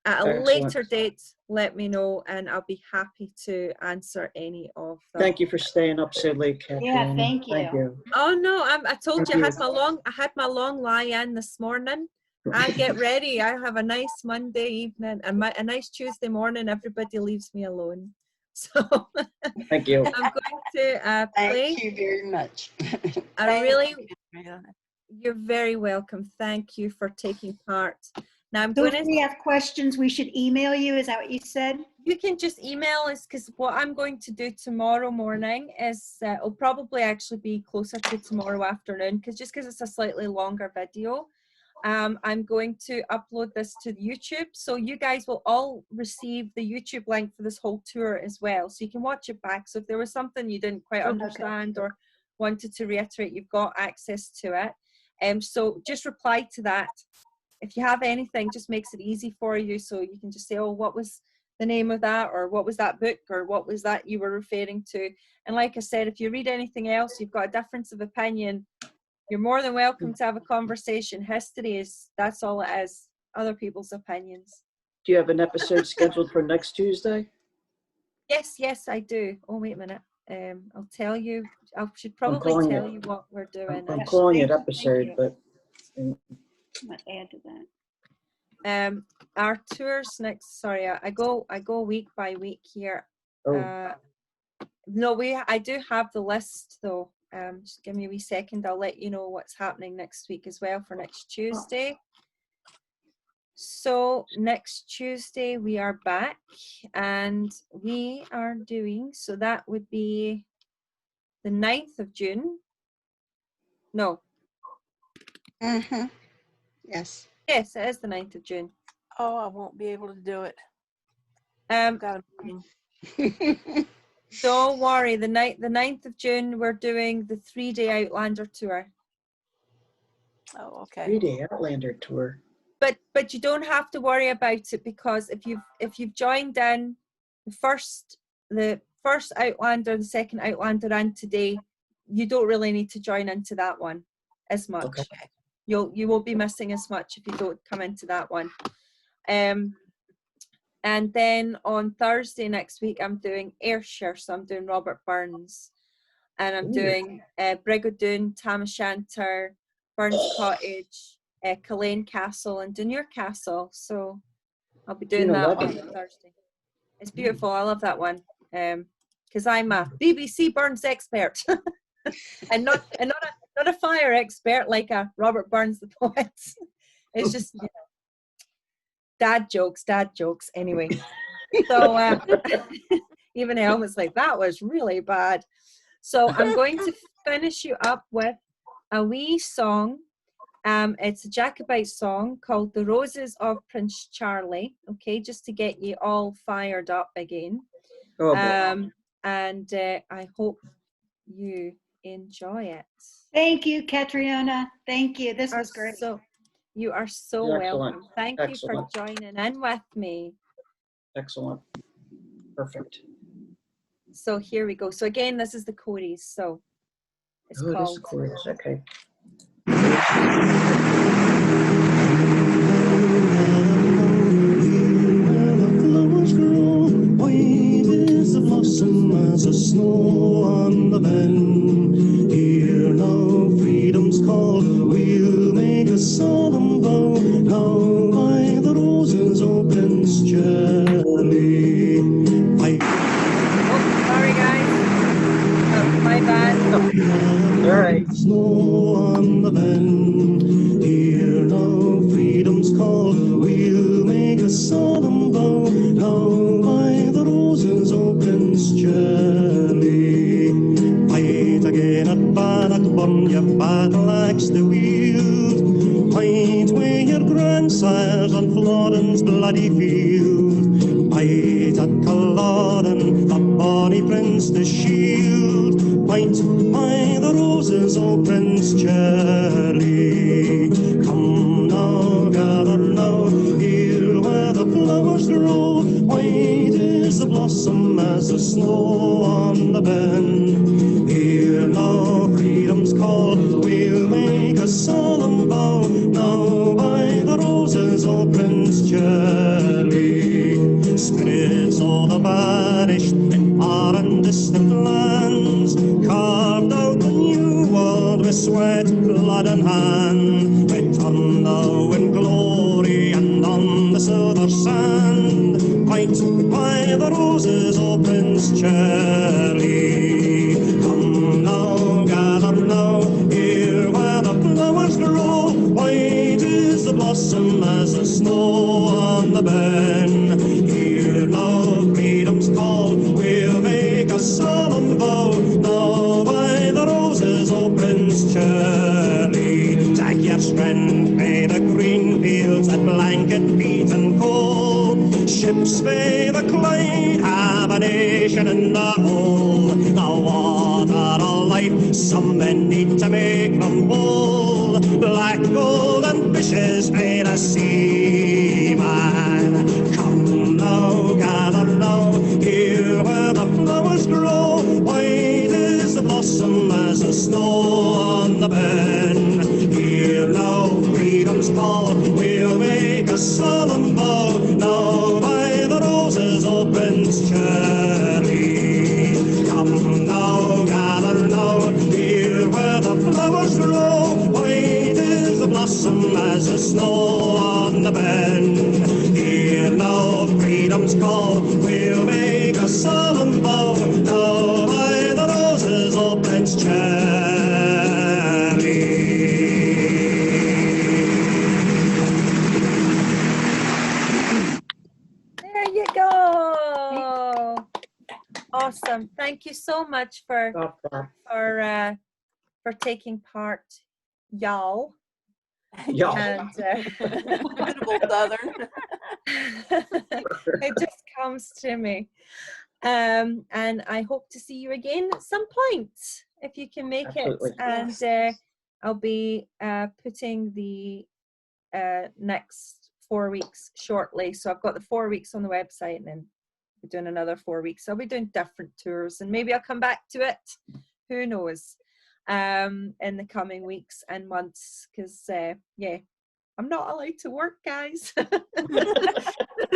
at a later date, let me know, and I'll be happy to answer any of them. Thank you for staying up so late, Catriona. Yeah, thank you. Oh no, I told you I had my long lie-in this morning. I get ready. I have a nice Monday evening and a nice Tuesday morning. Everybody leaves me alone. So thank you. I'm going to play. Thank you very much. You're very welcome. Thank you for taking part. Now I'm So going if to. we have questions, we should email you. Is that what you said? You can just email us, because what I'm going to do tomorrow morning is it'll probably actually be closer to tomorrow afternoon, because it's a slightly longer video. I'm going to upload this to YouTube, so you guys will all receive the YouTube link for this whole tour as well, so you can watch it back. So if there was something you didn't quite understand or wanted to reiterate, you've got access to it. So just reply to that. If you have anything, just makes it easy for you, so you can just say, oh, what was the name of that, or what was that book, or what was that you were referring to. And like I said, if you read anything else, you've got a difference of opinion, you're more than welcome to have a conversation. History that's all it is, other people's opinions. Do you have an episode scheduled for next Tuesday? Yes, I do. Oh, wait a minute. I'll tell you. I should probably tell you what we're doing. I'm calling it episode, but I might add to that. Our tours next. Sorry, I go week by week here. Oh. No, I do have the list though. Just give me a wee second. I'll let you know what's happening next week as well for next Tuesday. So next Tuesday we are back, and we are doing, so that would be the 9th of June. No. Yes. Yes, it is the 9th of June. Oh, I won't be able to do it. Got a meeting. Don't worry, the 9th of June, we're doing the 3-day Outlander tour. Oh, okay. 3-day Outlander tour. But you don't have to worry about it, because if you've joined in the first Outlander, the second Outlander, and today, you don't really need to join into that one as much. Okay. You won't be missing as much if you don't come into that one. And then on Thursday next week, I'm doing Ayrshire, so I'm doing Robert Burns, and I'm doing Brigadoon, Tam O'Shanter, Burns Cottage, Culloden Castle, and Dunure Castle. So I'll be doing that on Thursday. It's beautiful. I love that one. because I'm a BBC Burns expert, and not a fire expert like a Robert Burns the poet. It's just dad jokes. Anyway, so even Elma's like, that was really bad. So I'm going to finish you up with a wee song. It's a Jacobite song called "The Roses of Prince Charlie." Okay, just to get you all fired up again. Oh, and I hope you enjoy it. Thank you, Catriona. Thank you. This was great. You are so welcome. Thank you for joining in with me. Excellent. Perfect. So here we go. So again, this is the Coreys. So it's called. Okay. Blossom as a snow on the ben. Hear now freedom's call, we'll make a solemn vow. Now by the roses, O Prince Charlie. Sorry guys. That's my bad. All right. Snow on the ben. Hear now freedom's call, we'll make a solemn vow. Now by the roses, O Prince Charlie. Fight again at Bannockburn, your battle axe the wield. Fight with your grandsires on Flodden's bloody field. Fight at Culloden, the bonny prince the shield. Fight by the roses, O Prince Charlie. Come now, gather now, here where the flowers grow. White is the blossom as the snow on the ben. Hear now freedom's call, we'll make a solemn vow. Now by the roses, O Prince Charlie. Spirits all the vanished in far and distant lands, carved out the new world with sweat, blood and hand. Return thou in glory and on the silver sand. Fight by the roses, O Prince Charlie. Come now, gather now, here where the flowers grow. White is the blossom as the snow on the ben. Hear now freedom's call, we'll make a solemn vow. Now by the roses, O Prince Charlie. Take your strength by the green fields that blanket beat and cold. Ships by the Clyde have a nation in the hold. The water of life, some men need to make them bold. Black gold and fishes by the sea, man. Come now, gather now, here where the flowers grow. White is the blossom as the snow on the ben. Hear now freedom's call, we'll make a solemn vow. Now by the roses, O Prince Charlie. Come now, gather now, here where the flowers grow. White is the blossom as the snow on the ben. Hear now freedom's call, we'll make a solemn vow. Now by the roses, O Prince Charlie. There you go. Awesome. Thank you so much for taking part, y'all. Y'all. And Beautiful Southern. it just comes to me. And I hope to see you again at some point if you can make Absolutely. it. And I'll be putting the next 4 weeks shortly. So I've got the 4 weeks on the website, and then we're doing another 4 weeks. So I'll be doing different tours, and maybe I'll come back to it. Who knows? In the coming weeks and months, because yeah, I'm not allowed to work, guys.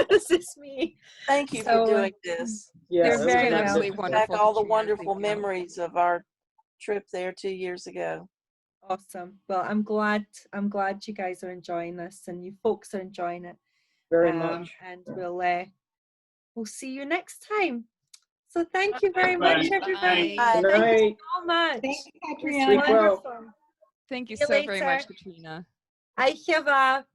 This is me. Thank you for doing this. Yeah, You're very absolutely welcome. wonderful. Back all the wonderful memories of our trip there 2 years ago. Awesome. Well, I'm glad you guys are enjoying this, and you folks are enjoying it very much. And we'll see you next time. So thank you very much, everybody. Bye. Thank you so much. Thank you, It was Catriona. wonderful. Thank you See you so very much, later. Katrina. I have a.